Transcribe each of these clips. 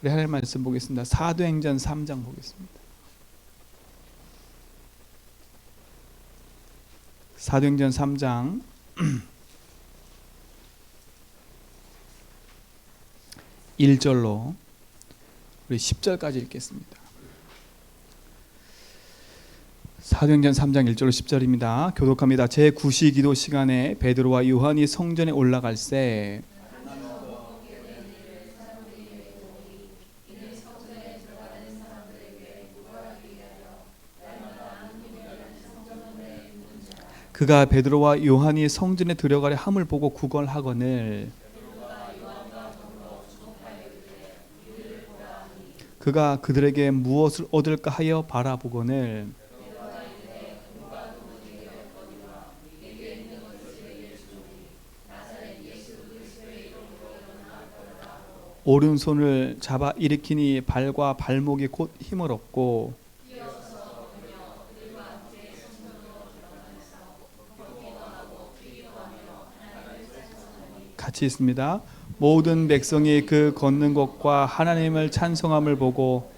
우리 하나님 말씀 보겠습니다. 사도행전 3장 보겠습니다. 사도행전 3장 1절로 우리 10절까지 읽겠습니다. 사도행전 3장 1절로 10절입니다. 교독합니다. 제9시 기도 시간에 베드로와 요한이 성전에 올라갈새 그가 베드로와 요한이 성전에 들어가려 함을 보고 구걸하거늘 그가 그들에게 무엇을 얻을까 하여 바라보거늘 오른손을 잡아 일으키니 발과 발목이 곧 힘을 얻고 같이 있습니다. 모든 백성이 그 걷는 것과 하나님을 찬송함을 보고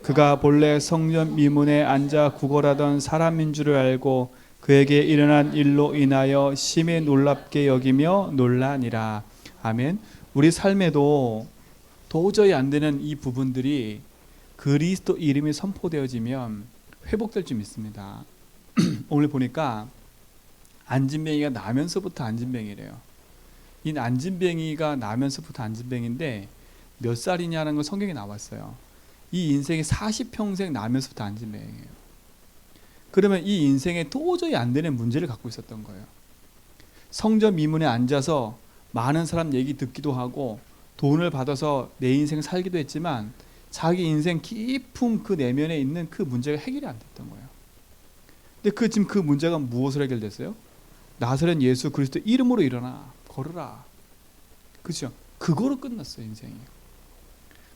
그가 본래 성전 미문에 앉아 구걸하던 사람인 줄을 알고 그에게 일어난 일로 인하여 심히 놀랍게 여기며 놀라니라. 아멘. 우리 삶에도 도저히 안 되는 이 부분들이 그리스도 이름이 선포되어지면 회복될 줄 믿습니다. 오늘 보니까 안진뱅이가 나면서부터 안진뱅이래요. 이 안진뱅이가 나면서부터 안진뱅인데 몇 살이냐는 건 성경에 나왔어요. 이 인생이 40평생 나면서부터 안진뱅이에요. 그러면 이 인생에 도저히 안 되는 문제를 갖고 있었던 거예요. 성전 미문에 앉아서 많은 사람 얘기 듣기도 하고 돈을 받아서 내 인생 살기도 했지만 자기 인생 깊은 그 내면에 있는 그 문제가 해결이 안 됐던 거예요. 근데 지금 그 문제가 무엇으로 해결됐어요? 나사렛 예수 그리스도 이름으로 일어나 걸으라. 그렇죠? 그거로 끝났어요, 인생이.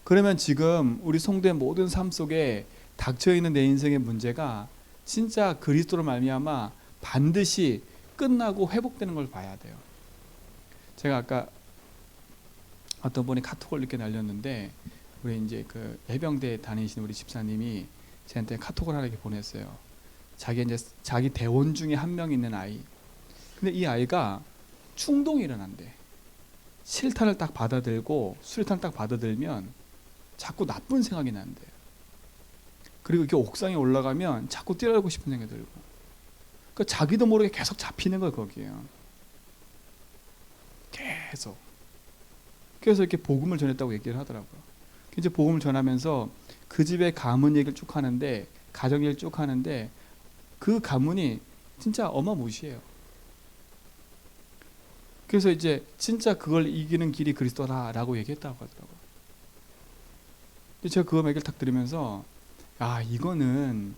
그러면 지금 우리 성도의 모든 삶 속에 닥쳐있는 내 인생의 문제가 진짜 그리스도로 말미암아 반드시 끝나고 회복되는 걸 봐야 돼요. 제가 아까 어떤 분이 카톡을 이렇게 날렸는데 우리 이제 그 해병대 다니시는 우리 집사님이 저한테 카톡을 하나 이렇게 보냈어요. 자기 대원 중에 한 명 있는 아이. 근데 이 아이가 충동이 일어난대. 실탄을 딱 받아들고 수류탄 딱 받아들면 자꾸 나쁜 생각이 난대요. 그리고 이렇게 옥상에 올라가면 자꾸 뛰어나고 싶은 생각이 들고. 그러니까 자기도 모르게 계속 잡히는 거예요, 거기에요. 계속. 그래서 이렇게 복음을 전했다고 얘기를 하더라고요. 이제 복음을 전하면서 그 집의 가문 얘기를 쭉 하는데, 가정 얘기를 쭉 하는데 그 가문이 진짜 어마무시해요. 그래서 이제 진짜 그걸 이기는 길이 그리스도다라고 얘기했다고 하더라고요. 제가 그거 얘기를 딱 들으면서 이거는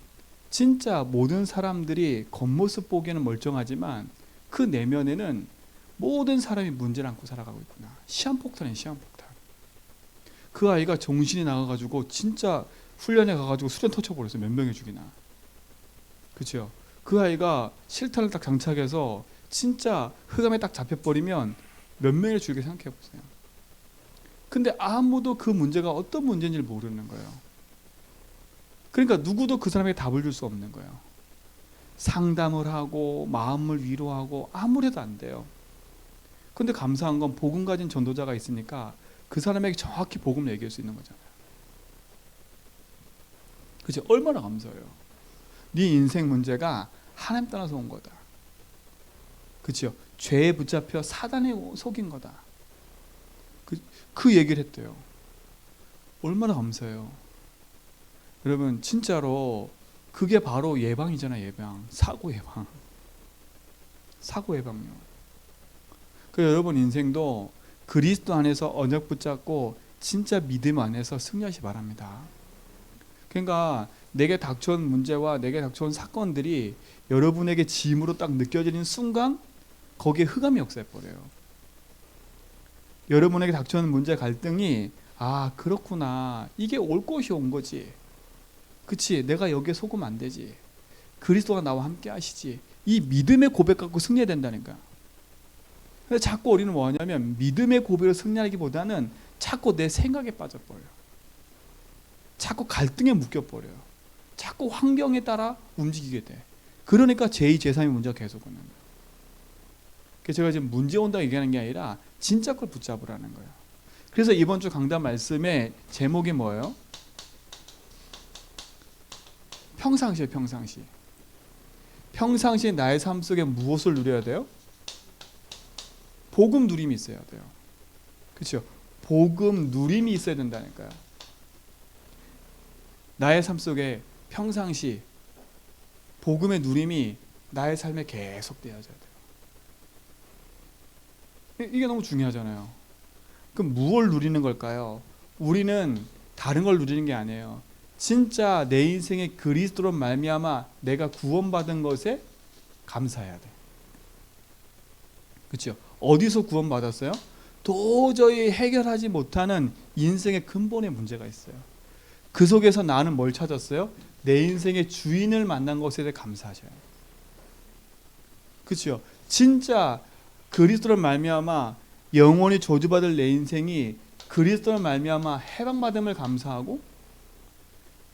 진짜 모든 사람들이 겉모습 보기에는 멀쩡하지만 그 내면에는 모든 사람이 문제를 안고 살아가고 있구나. 시한폭탄이에요, 시한폭탄. 그 아이가 정신이 나가가지고 진짜 훈련에 가가지고 수련 터쳐버렸어요. 몇 명이 죽이나. 그렇죠? 그 아이가 실탄을 딱 장착해서 진짜 흑암에 딱 잡혀버리면 몇 명을 죽이게 생각해보세요. 근데 아무도 그 문제가 어떤 문제인지를 모르는 거예요. 그러니까 누구도 그 사람에게 답을 줄 수 없는 거예요. 상담을 하고 마음을 위로하고 아무리 해도 안 돼요. 근데 감사한 건 복음 가진 전도자가 있으니까 그 사람에게 정확히 복음을 얘기할 수 있는 거잖아요. 그치? 얼마나 감사해요. 네 인생 문제가 하나님 따라서 온 거다. 그치요? 죄에 붙잡혀 사단에 속인 거다. 그 얘기를 했대요. 얼마나 감사해요. 여러분 진짜로 그게 바로 예방이잖아요. 예방. 사고 예방. 사고 예방요. 여러분 인생도 그리스도 안에서 언약 붙잡고 진짜 믿음 안에서 승리하시 바랍니다. 그러니까 내게 닥쳐온 문제와 내게 닥쳐온 사건들이 여러분에게 짐으로 딱 느껴지는 순간 거기에 흑암이 역사해버려요. 여러분에게 닥쳐온 문제 갈등이 그렇구나. 이게 올 것이 온 거지. 그치? 내가 여기에 속으면 안 되지. 그리스도가 나와 함께 하시지. 이 믿음의 고백 갖고 승리해야 된다니까. 근데 자꾸 우리는 뭐하냐면 믿음의 고백으로 승리하기보다는 자꾸 내 생각에 빠져버려요. 자꾸 갈등에 묶여버려요. 자꾸 환경에 따라 움직이게 돼. 그러니까 제2, 제3의 문제가 계속 오는 거예요. 그래서 제가 지금 문제 온다고 얘기하는 게 아니라 진짜 걸 붙잡으라는 거예요. 그래서 이번 주 강단 말씀의 제목이 뭐예요? 평상시에 평상시. 평상시 나의 삶 속에 무엇을 누려야 돼요? 복음 누림이 있어야 돼요. 그렇죠? 복음 누림이 있어야 된다니까요. 나의 삶 속에 평상시 복음의 누림이 나의 삶에 계속 되어져야 돼요. 이게 너무 중요하잖아요. 그럼 무엇을 누리는 걸까요? 우리는 다른 걸 누리는 게 아니에요. 진짜 내 인생의 그리스도로 말미암아 내가 구원받은 것에 감사해야 돼. 그렇죠? 어디서 구원받았어요? 도저히 해결하지 못하는 인생의 근본의 문제가 있어요. 그 속에서 나는 뭘 찾았어요? 내 인생의 주인을 만난 것에 대해 감사하셔요. 그렇죠? 진짜 그리스도로 말미암아 영원히 저주받을 내 인생이 그리스도로 말미암아 해방받음을 감사하고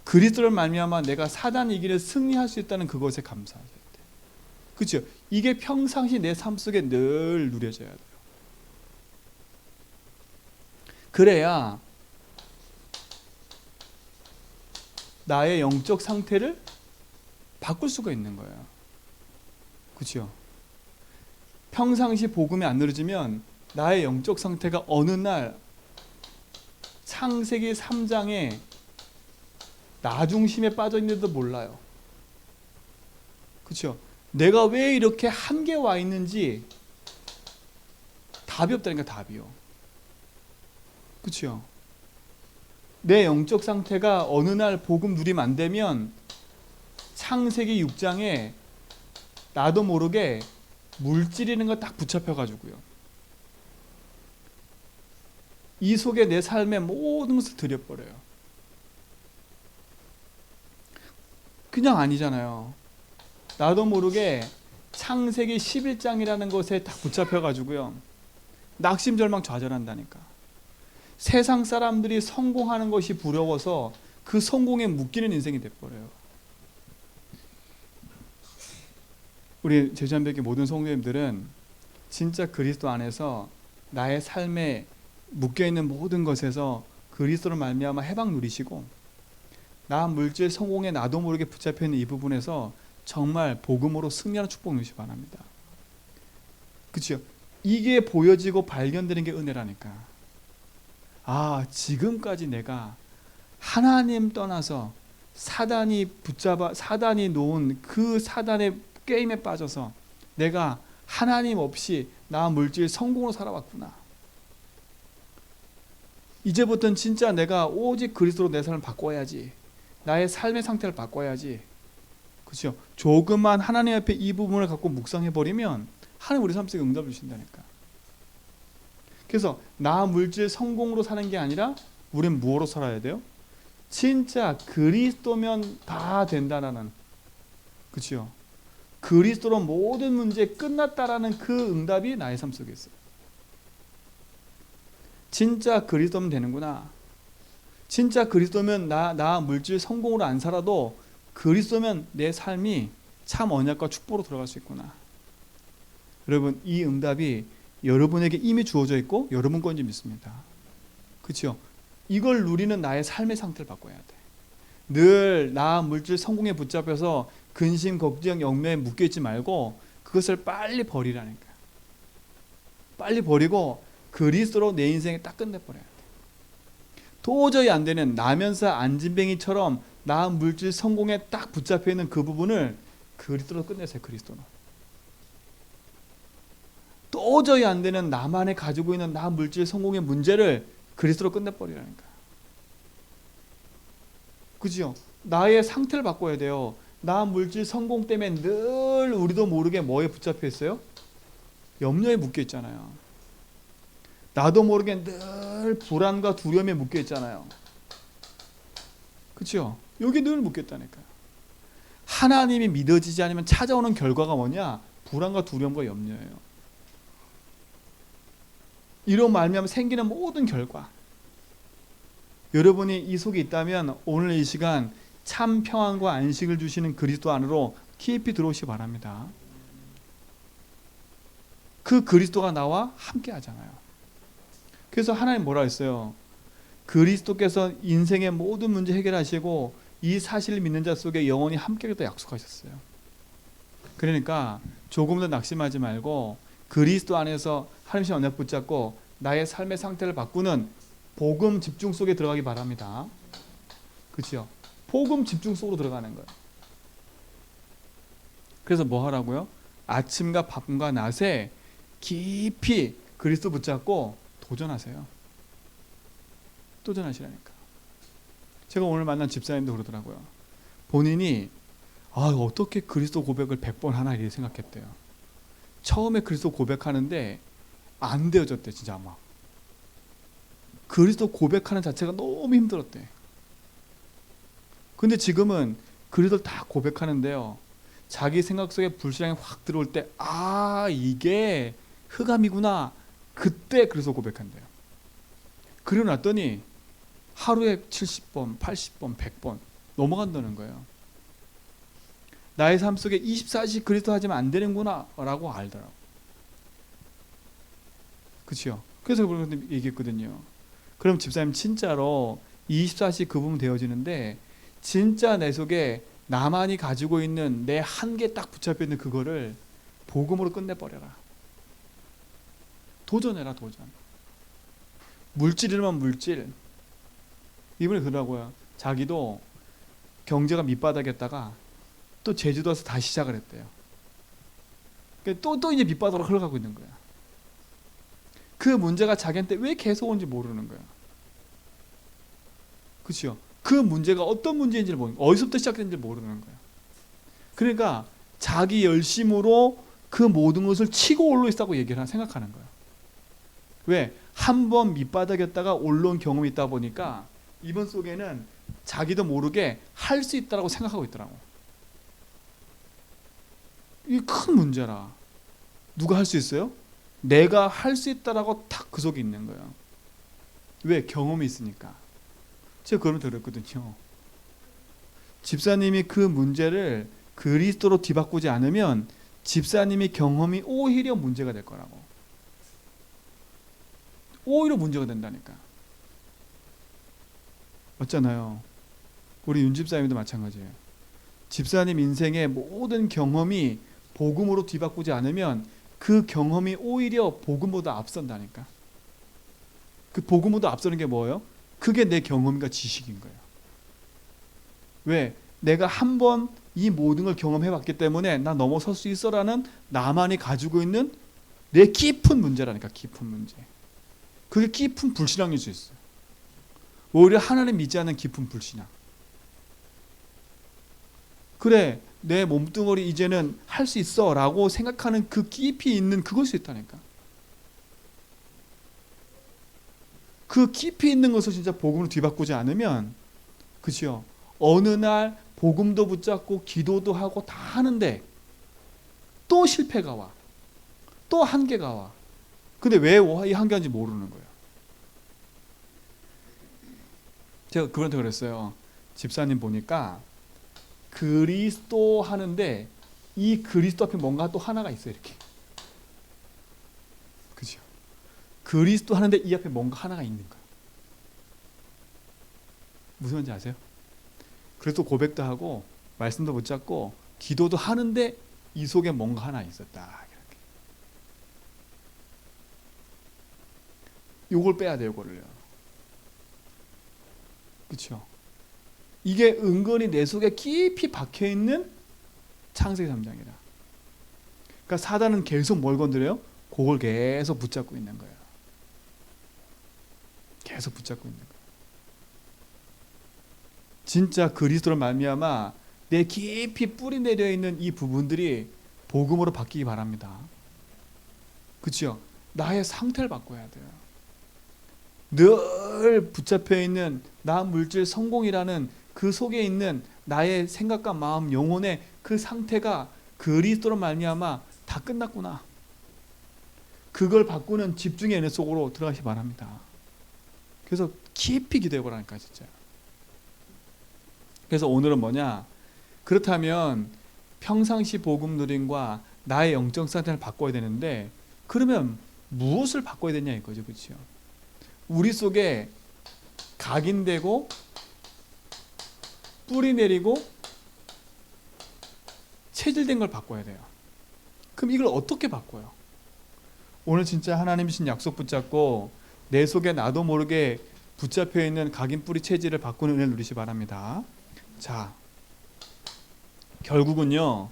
그리스도로 말미암아 내가 사단 이기를 승리할 수 있다는 그것에 감사하셔야 돼요. 그렇죠? 이게 평상시 내 삶 속에 늘 누려져야 돼요. 그래야 나의 영적 상태를 바꿀 수가 있는 거예요. 그렇죠? 평상시 복음이 안 누려지면 나의 영적 상태가 어느 날 창세기 3장에 나 중심에 빠져 있는지도 몰라요. 그렇죠? 내가 왜 이렇게 한계 와 있는지 답이 없다니까, 답이요. 그렇죠? 내 영적 상태가 어느 날 복음 누리면 안 되면 창세기 6장에 나도 모르게 물질이라는 거 딱 붙잡혀가지고요. 이 속에 내 삶의 모든 것을 들여버려요. 그냥 아니잖아요. 나도 모르게 창세기 11장이라는 것에 딱 붙잡혀가지고요. 낙심절망 좌절한다니까. 세상 사람들이 성공하는 것이 부러워서 그 성공에 묶이는 인생이 돼버려요. 우리 제주한백의 모든 성도님들은 진짜 그리스도 안에서 나의 삶에 묶여있는 모든 것에서 그리스도로 말미암아 해방 누리시고 나 물질 성공에 나도 모르게 붙잡혀있는 이 부분에서 정말 복음으로 승리하는 축복 누리시기 바랍니다. 그렇죠? 이게 보여지고 발견되는 게 은혜라니까. 아, 지금까지 내가 하나님 떠나서 사단이 놓은 그 사단의 게임에 빠져서 내가 하나님 없이 나 물질 성공으로 살아왔구나. 이제부터는 진짜 내가 오직 그리스도로 내 삶을 바꿔야지. 나의 삶의 상태를 바꿔야지. 그렇죠? 조금만 하나님 앞에 이 부분을 갖고 묵상해버리면 하나님 우리 삶 속에 응답을 주신다니까. 그래서 나 물질 성공으로 사는 게 아니라 우리는 무엇으로 살아야 돼요? 진짜 그리스도면 다 된다라는, 그렇죠? 그리스도로 모든 문제 끝났다라는 그 응답이 나의 삶 속에 있어요. 진짜 그리스도면 되는구나. 진짜 그리스도면 나 물질 성공으로 안 살아도 그리스도면 내 삶이 참 언약과 축복으로 들어갈 수 있구나. 여러분, 이 응답이 여러분에게 이미 주어져 있고 여러분 건지 믿습니다. 그렇죠? 이걸 누리는 나의 삶의 상태를 바꿔야 돼. 늘 나 물질 성공에 붙잡혀서 근심, 걱정, 영매에 묶여있지 말고 그것을 빨리 버리라니까. 빨리 버리고 그리스도로 내 인생에 딱 끝내버려야 돼. 도저히 안 되는 나면서 안진뱅이처럼 나 물질 성공에 딱 붙잡혀있는 그 부분을 그리스도로 끝내세요. 그리스도로. 도저히 안 되는 나만의 가지고 있는 나 물질 성공의 문제를 그리스도로 끝내버리라니까. 그죠? 나의 상태를 바꿔야 돼요. 나 물질 성공 때문에 늘 우리도 모르게 뭐에 붙잡혀 있어요? 염려에 묶여 있잖아요. 나도 모르게 늘 불안과 두려움에 묶여 있잖아요. 그렇죠? 여기 늘 묶여 있다니까요. 하나님이 믿어지지 않으면 찾아오는 결과가 뭐냐? 불안과 두려움과 염려예요. 이로 말미암아 생기는 모든 결과. 여러분이 이 속에 있다면 오늘 이 시간 참 평안과 안식을 주시는 그리스도 안으로 깊이 들어오시기 바랍니다. 그 그리스도가 나와 함께 하잖아요. 그래서 하나님 뭐라 했어요? 그리스도께서 인생의 모든 문제 해결하시고 이 사실을 믿는 자 속에 영원히 함께하겠다 약속하셨어요. 그러니까 조금 더 낙심하지 말고 그리스도 안에서 하나님의 언약 붙잡고 나의 삶의 상태를 바꾸는 복음 집중 속에 들어가기 바랍니다. 그렇죠? 복음 집중 속으로 들어가는 거예요. 그래서 뭐 하라고요? 아침과 밤과 낮에 깊이 그리스도 붙잡고 도전하세요. 도전하시라니까. 제가 오늘 만난 집사님도 그러더라고요. 본인이 어떻게 그리스도 고백을 100번 하나 이렇게 생각했대요. 처음에 그리스도 고백하는데 안 되어졌대. 진짜 아마 그리스도 고백하는 자체가 너무 힘들었대. 근데 지금은 그리스도를 다 고백하는데요, 자기 생각 속에 불신앙이 확 들어올 때 이게 흑암이구나, 그때 그리스도 고백한대요. 그러고 났더니 하루에 70번, 80번, 100번 넘어간다는 거예요. 나의 삶 속에 24시 그리스도 하지면 안 되는구나 라고 알더라고. 그렇죠? 그래서 그분한테 얘기했거든요. 그럼 집사님 진짜로 24시 그 부분 되어지는데 진짜 내 속에 나만이 가지고 있는 내 한계 딱 붙잡혀 있는 그거를 복음으로 끝내버려라. 도전해라, 도전. 물질이면 물질. 이분이 그러더라고요. 자기도 경제가 밑바닥이었다가 또 제주도 와서 다시 시작을 했대요. 또 이제 밑바닥으로 흘러가고 있는 거야. 그 문제가 자기한테 왜 계속 온지 모르는 거야. 그렇죠? 그 문제가 어떤 문제인지를 모르는 거야. 어디서부터 시작된지 모르는 거야. 그러니까 자기 열심으로 그 모든 것을 치고 올라있다고 생각하는 거야. 왜? 한 번 밑바닥이었다가 올라온 경험이 있다 보니까 이번 속에는 자기도 모르게 할 수 있다고 생각하고 있더라고. 이게 큰 문제라. 누가 할 수 있어요? 내가 할 수 있다라고 딱 그 속에 있는 거예요. 왜? 경험이 있으니까. 제가 그러면 들었거든요. 집사님이 그 문제를 그리스도로 뒤바꾸지 않으면 집사님의 경험이 오히려 문제가 될 거라고. 오히려 문제가 된다니까. 맞잖아요. 우리 윤 집사님도 마찬가지예요. 집사님 인생의 모든 경험이 복음으로 뒤바꾸지 않으면 그 경험이 오히려 복음보다 앞선다니까. 그 복음보다 앞서는 게 뭐예요? 그게 내 경험과 지식인 거예요. 왜? 내가 한 번 이 모든 걸 경험해봤기 때문에 나 넘어설 수 있어라는 나만이 가지고 있는 내 깊은 문제라니까. 깊은 문제. 그게 깊은 불신앙일 수 있어요. 오히려 하나님 믿지 않는 깊은 불신앙. 그래, 내 몸뚱어리 이제는 할 수 있어 라고 생각하는 그 깊이 있는 그걸 수 있다니까. 그 깊이 있는 것을 진짜 복음으로 뒤바꾸지 않으면, 그렇죠? 어느 날 복음도 붙잡고 기도도 하고 다 하는데 또 실패가 와. 또 한계가 와. 근데 왜 이 한계인지 모르는 거예요. 제가 그분한테 그랬어요. 집사님 보니까 그리스도 하는데 이 그리스도 앞에 뭔가 또 하나가 있어요. 이렇게. 그죠? 그리스도 하는데 이 앞에 뭔가 하나가 있는 거예요. 무슨 말인지 아세요? 그래서 고백도 하고 말씀도 붙잡고 기도도 하는데 이 속에 뭔가 하나 있었다. 이렇게. 요걸 빼야 돼요. 요거를요. 그렇죠? 이게 은근히 내 속에 깊이 박혀있는 창세기 3장이다. 그러니까 사단은 계속 뭘 건드려요? 그걸 계속 붙잡고 있는 거예요. 계속 붙잡고 있는 거예요. 진짜 그리스도로 말미암아 내 깊이 뿌리 내려 있는 이 부분들이 복음으로 바뀌기 바랍니다. 그렇죠? 나의 상태를 바꿔야 돼요. 늘 붙잡혀 있는 나 물질 성공이라는 그 속에 있는 나의 생각과 마음, 영혼의 그 상태가 그리스도로 말미암아 다 끝났구나. 그걸 바꾸는 집중의 은혜 속으로 들어가시 바랍니다. 그래서 깊이 기도해 보라니까 진짜. 그래서 오늘은 뭐냐? 그렇다면 평상시 복음 누림과 나의 영적 상태를 바꿔야 되는데, 그러면 무엇을 바꿔야 되냐 이거죠, 그렇죠? 우리 속에 각인되고 뿌리 내리고 체질된 걸 바꿔야 돼요. 그럼 이걸 어떻게 바꿔요? 오늘 진짜 하나님 주신 약속 붙잡고 내 속에 나도 모르게 붙잡혀 있는 각인 뿌리 체질을 바꾸는 은혜를 누리시 바랍니다. 자, 결국은요,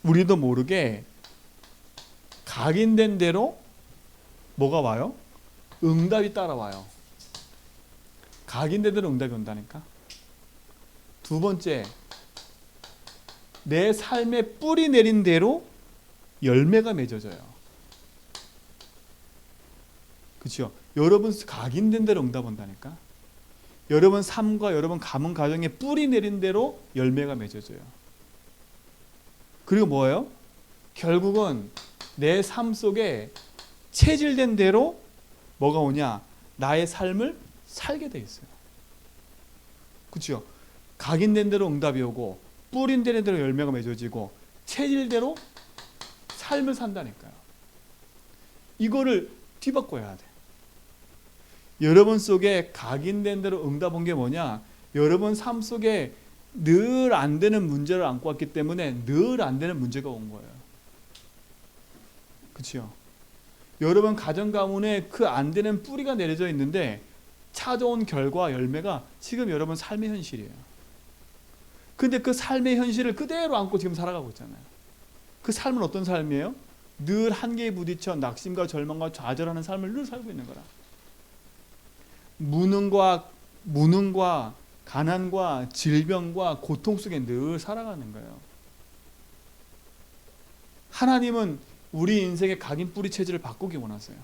우리도 모르게 각인된 대로 뭐가 와요? 응답이 따라와요. 각인된 대로 응답이 온다니까. 두 번째, 내 삶에 뿌리 내린 대로 열매가 맺어져요. 그렇죠? 여러분 각인된 대로 응답 온다니까. 여러분 삶과 여러분 가문 가정에 뿌리 내린 대로 열매가 맺어져요. 그리고 뭐예요? 결국은 내 삶 속에 체질된 대로 뭐가 오냐? 나의 삶을 살게 돼 있어요. 그렇죠? 각인된 대로 응답이 오고 뿌린된 대로 열매가 맺어지고 체질대로 삶을 산다니까요. 이거를 뒤바꿔야 돼. 여러분 속에 각인된 대로 응답 온 게 뭐냐? 여러분 삶 속에 늘 안 되는 문제를 안고 왔기 때문에 늘 안 되는 문제가 온 거예요. 그렇죠? 여러분 가정 가문에 그 안 되는 뿌리가 내려져 있는데 찾아온 결과 열매가 지금 여러분 삶의 현실이에요. 근데 그 삶의 현실을 그대로 안고 지금 살아가고 있잖아요. 그 삶은 어떤 삶이에요? 늘 한계에 부딪혀 낙심과 절망과 좌절하는 삶을 늘 살고 있는 거라. 무능과 가난과 질병과 고통 속에 늘 살아가는 거예요. 하나님은 우리 인생의 각인 뿌리 체질을 바꾸기 원하세요.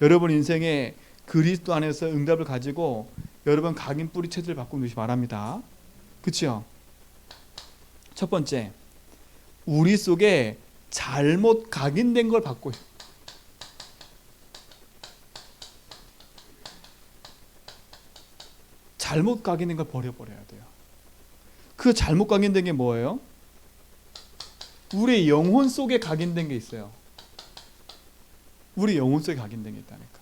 여러분 인생에 그리스도 안에서 응답을 가지고 여러분 각인 뿌리 체질을 바꾸기 바랍니다. 그렇죠? 첫 번째, 우리 속에 잘못 각인된 걸 바꿔요. 잘못 각인된 걸 버려버려야 돼요. 그 잘못 각인된 게 뭐예요? 우리 영혼 속에 각인된 게 있어요. 우리 영혼 속에 각인된 게 있다니까.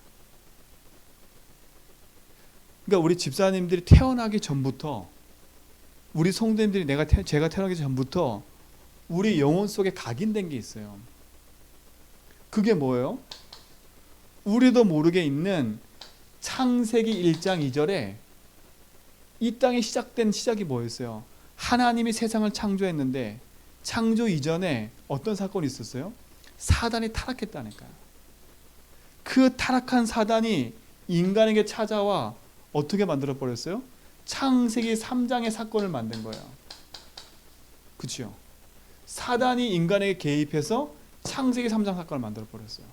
그러니까 우리 집사님들이 태어나기 전부터, 우리 성도님들이 제가 태어나기 전부터 우리 영혼 속에 각인된 게 있어요. 그게 뭐예요? 우리도 모르게 있는 창세기 1장 2절에 이 땅에 시작된 시작이 뭐였어요? 하나님이 세상을 창조했는데 창조 이전에 어떤 사건이 있었어요? 사단이 타락했다니까요. 그 타락한 사단이 인간에게 찾아와 어떻게 만들어 버렸어요? 창세기 3장의 사건을 만든 거예요. 그렇죠? 사단이 인간에게 개입해서 창세기 3장 사건을 만들어 버렸어요.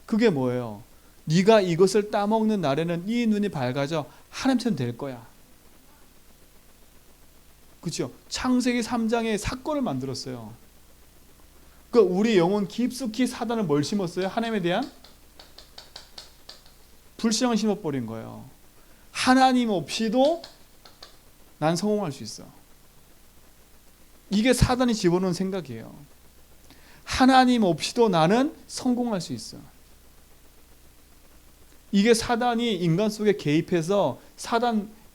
그게 뭐예요? 네가 이것을 따먹는 날에는 네 눈이 밝아져 하나님처럼 될 거야. 그렇죠? 창세기 3장의 사건을 만들었어요. 그러니까 우리 영혼 깊숙이 사단을 뭘 심었어요? 하나님에 대한 불신앙을 심어버린 거예요. 하나님 없이도 난 성공할 수 있어. 이게 사단이 집어넣은 생각이에요. 하나님 없이도 나는 성공할 수 있어. 이게 사단이 인간 속에 개입해서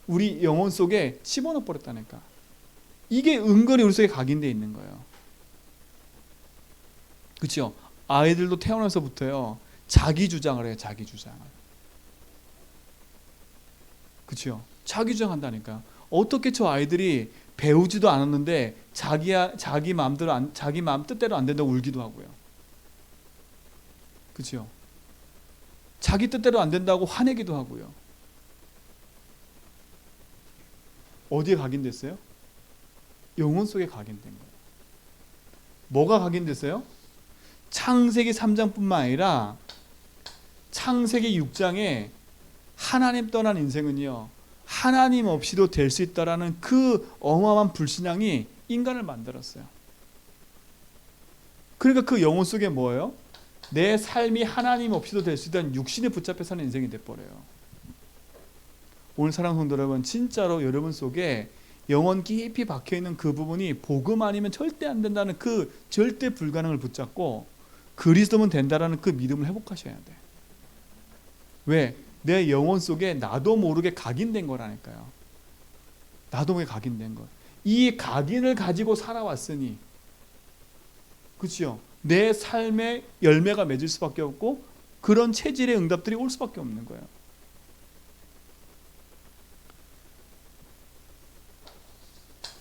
우리 영혼 속에 집어넣어 버렸다니까. 이게 은근히 우리 속에 각인되어 있는 거예요. 그렇죠? 아이들도 태어나서부터요 자기 주장을 해요. 자기 주장을. 그렇죠? 자기 주장한다니까. 어떻게 저 아이들이 배우지도 않았는데 자기 마음 뜻대로 안 된다고 울기도 하고요. 그렇죠? 자기 뜻대로 안 된다고 화내기도 하고요. 어디에 각인됐어요? 영혼 속에 각인된 거예요. 뭐가 각인됐어요? 창세기 3장뿐만 아니라 창세기 6장에 하나님 떠난 인생은요 하나님 없이도 될 수 있다라는 그 어마어마한 불신앙이 인간을 만들었어요. 그러니까 그 영혼 속에 뭐예요? 내 삶이 하나님 없이도 될 수 있다는 육신에 붙잡혀 사는 인생이 돼버려요. 오늘 사랑하는 성도 여러분, 진짜로 여러분 속에 영혼 깊이 박혀있는 그 부분이 복음 아니면 절대 안 된다는 그 절대 불가능을 붙잡고 그리스도면 된다라는 그 믿음을 회복하셔야 돼. 왜? 내 영혼 속에 나도 모르게 각인된 거라니까요. 나도 모르게 각인된 거. 이 각인을 가지고 살아왔으니, 그렇죠? 내 삶의 열매가 맺을 수밖에 없고 그런 체질의 응답들이 올 수밖에 없는 거예요.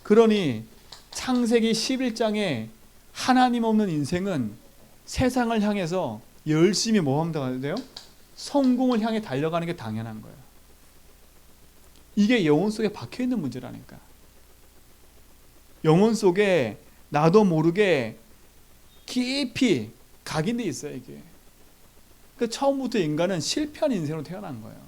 그러니 창세기 11장에 하나님 없는 인생은 세상을 향해서 열심히 뭐 하면 돼요? 성공을 향해 달려가는 게 당연한 거예요. 이게 영혼 속에 박혀있는 문제라니까. 영혼 속에 나도 모르게 깊이 각인돼 있어요, 이게. 그러니까 처음부터 인간은 실패한 인생으로 태어난 거예요.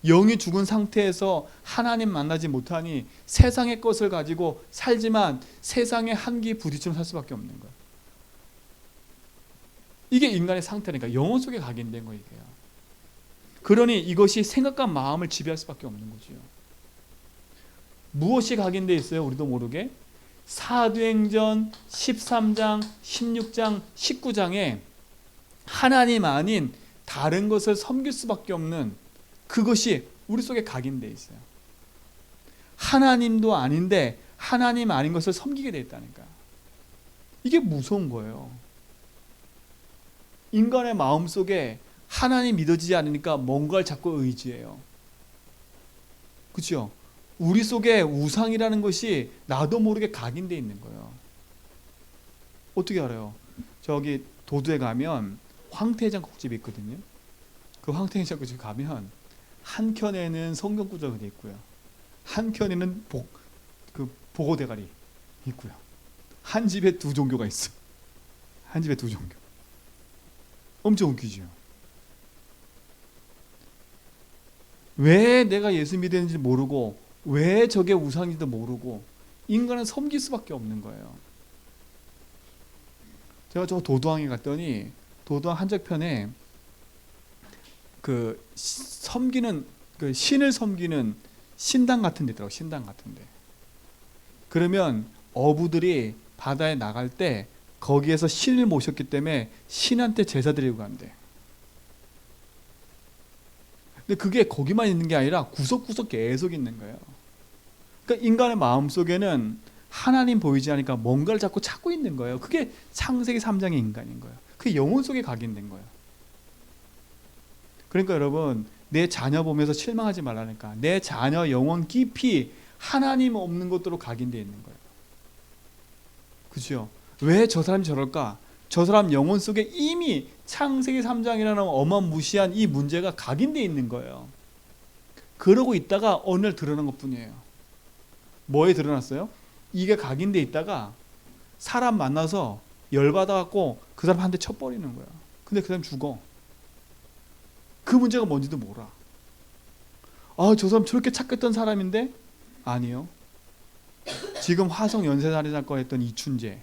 영이 죽은 상태에서 하나님 만나지 못하니 세상의 것을 가지고 살지만 세상의 한기 부딪히며 살 수밖에 없는 거예요. 이게 인간의 상태니까 영혼 속에 각인된 거예요, 이게요. 그러니 이것이 생각과 마음을 지배할 수밖에 없는 거죠. 무엇이 각인되어 있어요? 우리도 모르게. 사도행전 13장, 16장, 19장에 하나님 아닌 다른 것을 섬길 수밖에 없는 그것이 우리 속에 각인되어 있어요. 하나님도 아닌데 하나님 아닌 것을 섬기게 되어 있다니까. 이게 무서운 거예요. 인간의 마음 속에 하나님 믿어지지 않으니까 뭔가를 자꾸 의지해요. 그렇죠? 우리 속에 우상이라는 것이 나도 모르게 각인되어 있는 거예요. 어떻게 알아요? 저기 도두에 가면 황태장 국집이 있거든요. 그 황태장 국집 가면 한 켠에는 성경 구절이 있고요. 한 켠에는 보고 대가리 있고요. 한 집에 두 종교가 있어. 한 집에 두 종교. 엄청 웃기죠. 왜 내가 예수 믿는지 모르고 왜 저게 우상인지도 모르고 인간은 섬길 수밖에 없는 거예요. 제가 저 도도항에 갔더니 도도항 한적편에 그 섬기는 그 신을 섬기는 신당 같은 데 있더라고요. 신당 같은 데. 그러면 어부들이 바다에 나갈 때 거기에서 신을 모셨기 때문에 신한테 제사 드리고 간대. 근데 그게 거기만 있는 게 아니라 구석구석 계속 있는 거예요. 그러니까 인간의 마음속에는 하나님 보이지 않으니까 뭔가를 자꾸 찾고 있는 거예요. 그게 창세기 3장의 인간인 거예요. 그게 영혼 속에 각인된 거예요. 그러니까 여러분, 내 자녀 보면서 실망하지 말라니까. 내 자녀 영혼 깊이 하나님 없는 것으로 각인되어 있는 거예요. 그렇죠? 왜 저 사람이 저럴까? 저 사람 영혼 속에 이미 창세기 3장이라는 어마무시한 이 문제가 각인되어 있는 거예요. 그러고 있다가 어느 날 드러난 것뿐이에요. 뭐에 드러났어요? 이게 각인되어 있다가 사람 만나서 열받아갖고 그 사람 한 대 쳐버리는 거야. 근데 그 사람 죽어. 그 문제가 뭔지도 몰라. 아, 저 사람 저렇게 착했던 사람인데? 아니요. 지금 화성 연쇄살인 사건 했던 이춘재,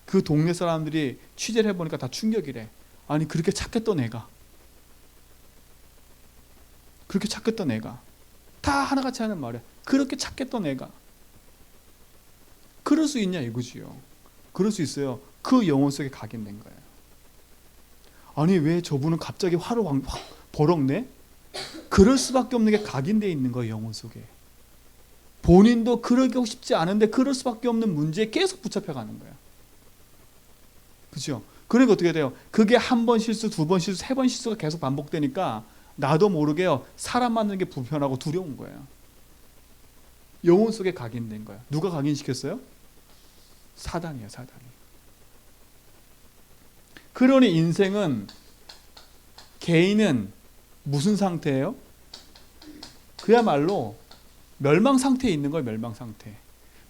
그 동네 사람들이 취재를 해보니까 다 충격이래. 아니, 그렇게 착했던 애가, 그렇게 착했던 애가, 다 하나같이 하는 말이야. 그렇게 착했던 애가 그럴 수 있냐 이거지요. 그럴 수 있어요. 그 영혼 속에 각인된 거예요. 아니, 왜 저분은 갑자기 화를 확 버럭내? 그럴 수밖에 없는 게 각인되어 있는 거예요. 영혼 속에. 본인도 그러고 싶지 않은데 그럴 수밖에 없는 문제에 계속 붙잡혀가는 거예요. 그렇죠? 그러니까 어떻게 돼요? 그게 한 번 실수, 두 번 실수, 세 번 실수가 계속 반복되니까 나도 모르게요, 사람 만나는 게 불편하고 두려운 거예요. 영혼 속에 각인된 거예요. 누가 각인시켰어요? 사단이에요, 사단이. 그러니 인생은, 개인은 무슨 상태예요? 그야말로 멸망 상태에 있는 거예요. 멸망 상태.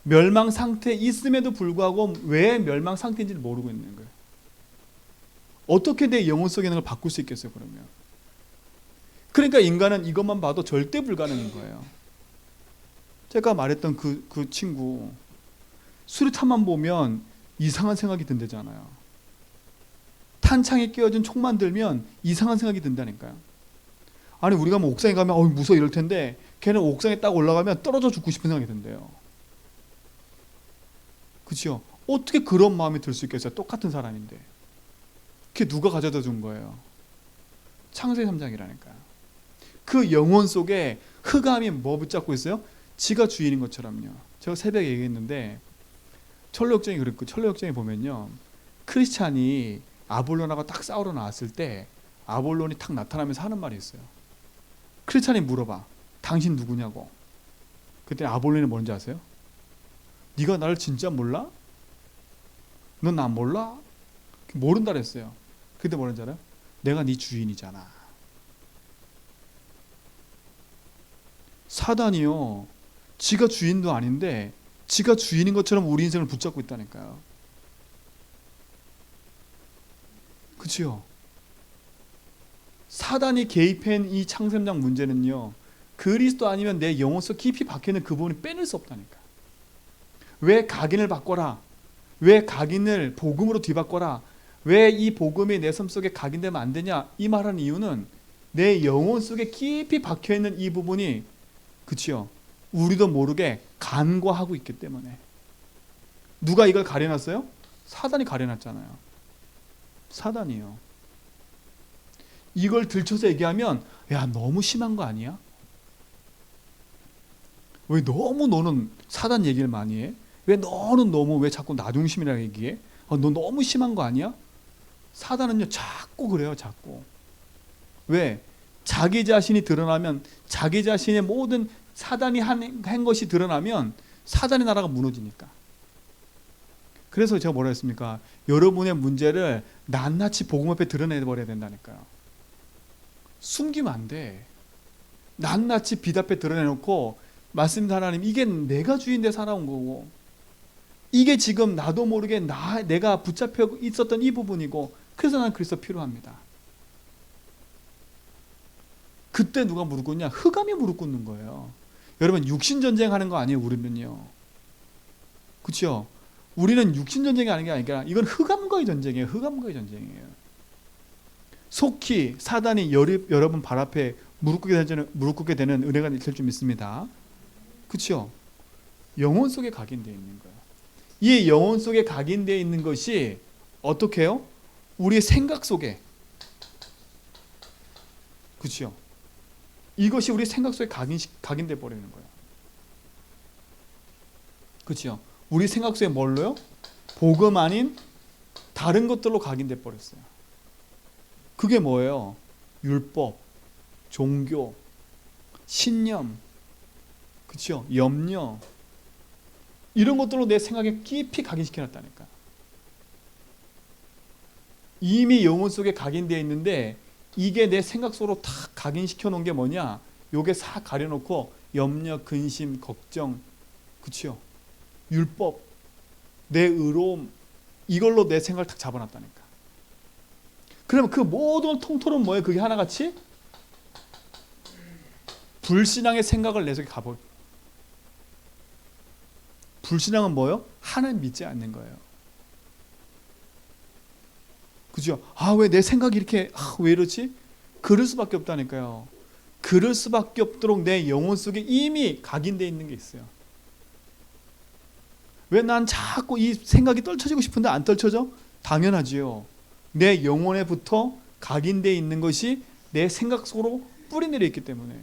멸망 상태에 있음에도 불구하고 왜 멸망 상태인지를 모르고 있는 거예요. 어떻게 내 영혼 속에 있는 걸 바꿀 수 있겠어요, 그러면? 그러니까 인간은 이것만 봐도 절대 불가능인 거예요. 제가 말했던 그 친구, 수류탄만 보면 이상한 생각이 든다잖아요. 탄창에 끼워진 총만 들면 이상한 생각이 든다니까요. 아니 우리가 뭐 옥상에 가면 무서워 이럴 텐데 걔는 옥상에 딱 올라가면 떨어져 죽고 싶은 생각이 든대요. 그렇죠? 어떻게 그런 마음이 들 수 있겠어요? 똑같은 사람인데. 그게 누가 가져다 준 거예요? 창세기 3장이라니까요. 그 영혼 속에 흑암이 뭐 붙잡고 있어요? 지가 주인인 것처럼요. 제가 새벽에 얘기했는데 철로역정이 그랬고, 철로역정에 보면요, 크리스찬이 아볼론하고 딱 싸우러 나왔을 때 아볼론이 탁 나타나면서 하는 말이 있어요. 크리스찬이 물어봐, 당신 누구냐고. 그때 아볼론이 뭔지 아세요? 네가 나를 진짜 몰라? 넌 나 몰라? 모른다 그랬어요. 그때 뭐라는지 알아요? 내가 네 주인이잖아. 사단이요, 지가 주인도 아닌데 지가 주인인 것처럼 우리 인생을 붙잡고 있다니까요. 그치요? 사단이 개입한 이 창세장 문제는요, 그리스도 아니면 내 영혼 속 깊이 박혀있는 그 부분이 빼낼 수 없다니까. 왜 각인을 바꿔라? 왜 각인을 복음으로 뒤바꿔라? 왜 이 복음이 내 삶 속에 각인되면 안 되냐? 이 말하는 이유는 내 영혼 속에 깊이 박혀있는 이 부분이, 그치요, 우리도 모르게 간과하고 있기 때문에. 누가 이걸 가려놨어요? 사단이 가려놨잖아요. 사단이요. 이걸 들춰서 얘기하면 야, 너무 심한 거 아니야? 왜 너무 너는 사단 얘기를 많이 해? 왜 너는 너무 왜 자꾸 나 중심이라고 얘기해? 너 너무 심한 거 아니야? 사단은요, 자꾸 그래요. 자꾸. 왜? 자기 자신이 드러나면, 자기 자신의 모든 사단이 한 것이 드러나면 사단의 나라가 무너지니까. 그래서 제가 뭐라 했습니까? 여러분의 문제를 낱낱이 복음 앞에 드러내버려야 된다니까요. 숨기면 안 돼. 낱낱이 빛 앞에 드러내놓고, 말씀입니다, 하나님, 이게 내가 주인데 살아온 거고, 이게 지금 나도 모르게 내가 붙잡혀 있었던 이 부분이고, 그래서 난 그리스도 필요합니다. 그때 누가 무릎 꿇냐? 흑암이 무릎 꿇는 거예요. 여러분, 육신 전쟁하는 거 아니에요, 우리는요. 그렇죠? 우리는 육신 전쟁이 하는 게 아니라 이건 흑암과의 전쟁이에요. 흑암과의 전쟁이에요. 속히 사단이 여러분 발 앞에 무릎 꿇게 되는 은혜가 있을 줄 믿습니다. 그렇죠? 영혼 속에 각인되어 있는 거예요. 이 영혼 속에 각인되어 있는 것이 어떻게 해요? 우리의 생각 속에. 그렇죠? 이것이 우리 생각 속에 각인돼 버리는 거예요. 그렇죠? 우리 생각 속에 뭘로요? 복음 아닌 다른 것들로 각인돼 버렸어요. 그게 뭐예요? 율법, 종교, 신념, 그렇죠? 염려, 이런 것들로 내 생각에 깊이 각인시켜 놨다니까. 이미 영혼 속에 각인되어 있는데 이게 내 생각 속으로 다 각인시켜 놓은 게 뭐냐? 요게 싹 가려놓고 염려, 근심, 걱정, 그치요? 율법, 내 의로움, 이걸로 내 생각을 딱 잡아놨다니까. 그러면 그 모든 통틀은 뭐예요? 그게 하나같이 불신앙의 생각을 내 속에 가버. 불신앙은 뭐예요? 하나님 믿지 않는 거예요. 그죠? 왜 내 생각이 이렇게 왜 이러지? 그럴 수밖에 없다니까요. 그럴 수밖에 없도록 내 영혼 속에 이미 각인되어 있는 게 있어요. 왜 난 자꾸 이 생각이 떨쳐지고 싶은데 안 떨쳐져? 당연하지요. 내 영혼에부터 각인되어 있는 것이 내 생각 속으로 뿌리내려 있기 때문에.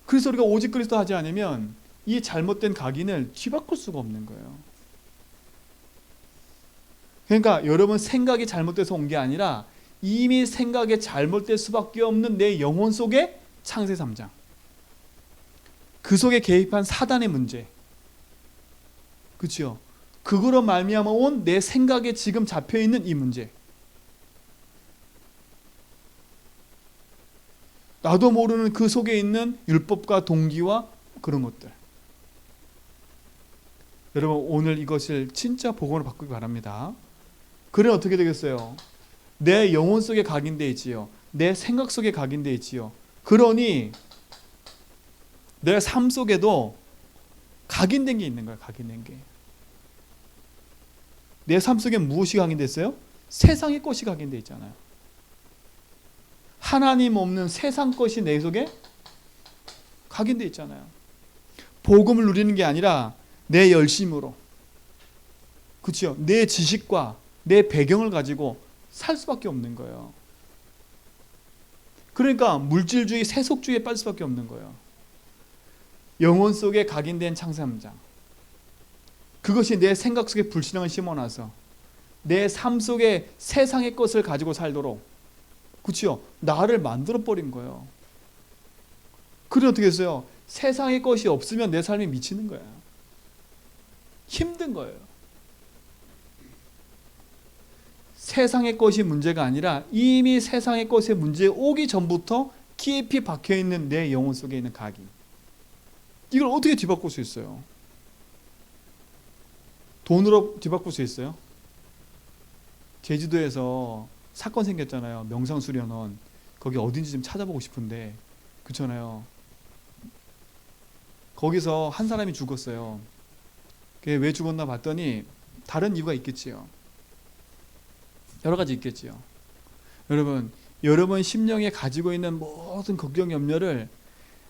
그래서 우리가 오직 그리스도 하지 않으면 이 잘못된 각인을 뒤바꿀 수가 없는 거예요. 그러니까 여러분, 생각이 잘못돼서 온 게 아니라 이미 생각이 잘못될 수밖에 없는 내 영혼 속에 창세 3장, 그 속에 개입한 사단의 문제, 그렇죠? 그거로 말미암아 온 내 생각에 지금 잡혀있는 이 문제, 나도 모르는 그 속에 있는 율법과 동기와 그런 것들. 여러분, 오늘 이것을 진짜 복음으로 바꾸기 바랍니다. 그래 어떻게 되겠어요? 내 영혼 속에 각인되어 있지요. 내 생각 속에 각인되어 있지요. 그러니 내 삶 속에도 각인된 게 있는 거예요. 각인된 게. 내 삶 속에 무엇이 각인됐어요? 세상의 것이 각인되어 있잖아요. 하나님 없는 세상 것이 내 속에 각인되어 있잖아요. 복음을 누리는 게 아니라 내 열심으로, 그렇죠? 내 지식과 내 배경을 가지고 살 수밖에 없는 거예요. 그러니까 물질주의, 세속주의에 빠질 수밖에 없는 거예요. 영혼 속에 각인된 창세함장, 그것이 내 생각 속에 불신앙을 심어놔서 내 삶 속에 세상의 것을 가지고 살도록, 그렇죠? 나를 만들어버린 거예요. 그래 어떻게 했어요? 세상의 것이 없으면 내 삶이 미치는 거야. 힘든 거예요. 세상의 것이 문제가 아니라 이미 세상의 것의 문제에 오기 전부터 깊이 박혀있는 내 영혼 속에 있는 각인, 이걸 어떻게 뒤바꿀 수 있어요? 돈으로 뒤바꿀 수 있어요? 제주도에서 사건 생겼잖아요. 명상수련원. 거기 어딘지 좀 찾아보고 싶은데, 그렇잖아요. 거기서 한 사람이 죽었어요. 그게 왜 죽었나 봤더니 다른 이유가 있겠지요. 여러 가지 있겠지요. 여러분 심령에 가지고 있는 모든 걱정, 염려를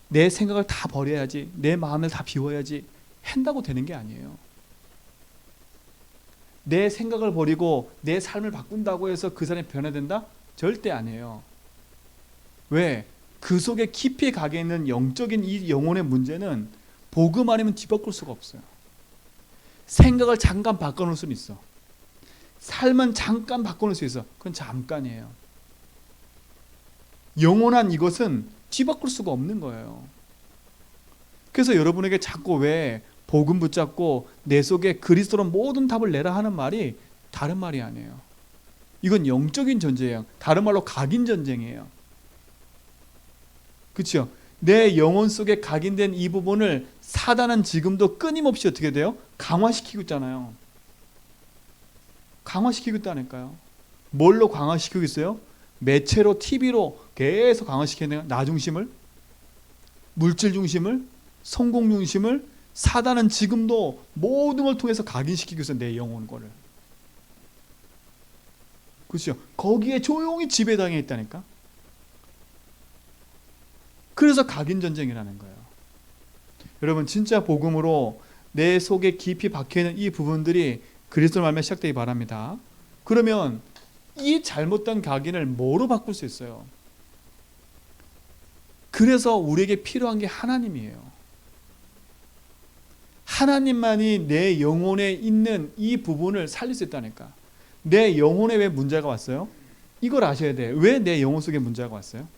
내 생각을 다 버려야지, 내 마음을 다 비워야지 한다고 되는 게 아니에요. 내 생각을 버리고 내 삶을 바꾼다고 해서 그 사람이 변화된다? 절대 아니에요. 왜? 그 속에 깊이 가게 있는 영적인 이 영혼의 문제는 복음 아니면 뒤바꿀 수가 없어요. 생각을 잠깐 바꿔놓을 수는 있어. 삶은 잠깐 바꿔놓을 수 있어. 그건 잠깐이에요. 영원한 이것은 뒤바꿀 수가 없는 거예요. 그래서 여러분에게 자꾸 왜 복음 붙잡고 내 속에 그리스도로 모든 답을 내라 하는 말이 다른 말이 아니에요. 이건 영적인 전쟁이에요. 다른 말로 각인 전쟁이에요. 그렇죠? 내 영혼 속에 각인된 이 부분을 사단은 지금도 끊임없이 어떻게 돼요? 강화시키고 있잖아요. 강화시키고 있다니까요. 뭘로 강화시키고 있어요? 매체로, TV로 계속 강화시키는 나 중심을, 물질 중심을, 성공 중심을 사단은 지금도 모든 걸 통해서 각인시키고 있어요. 내 영혼과를. 그렇죠? 거기에 조용히 지배당해 있다니까. 그래서 각인 전쟁이라는 거예요. 여러분 진짜 복음으로 내 속에 깊이 박혀있는 이 부분들이 그리스도를 말미암아 시작되기 바랍니다. 그러면 이 잘못된 각인을 뭐로 바꿀 수 있어요? 그래서 우리에게 필요한 게 하나님이에요. 하나님만이 내 영혼에 있는 이 부분을 살릴 수 있다니까. 내 영혼에 왜 문제가 왔어요? 이걸 아셔야 돼요. 왜 내 영혼 속에 문제가 왔어요?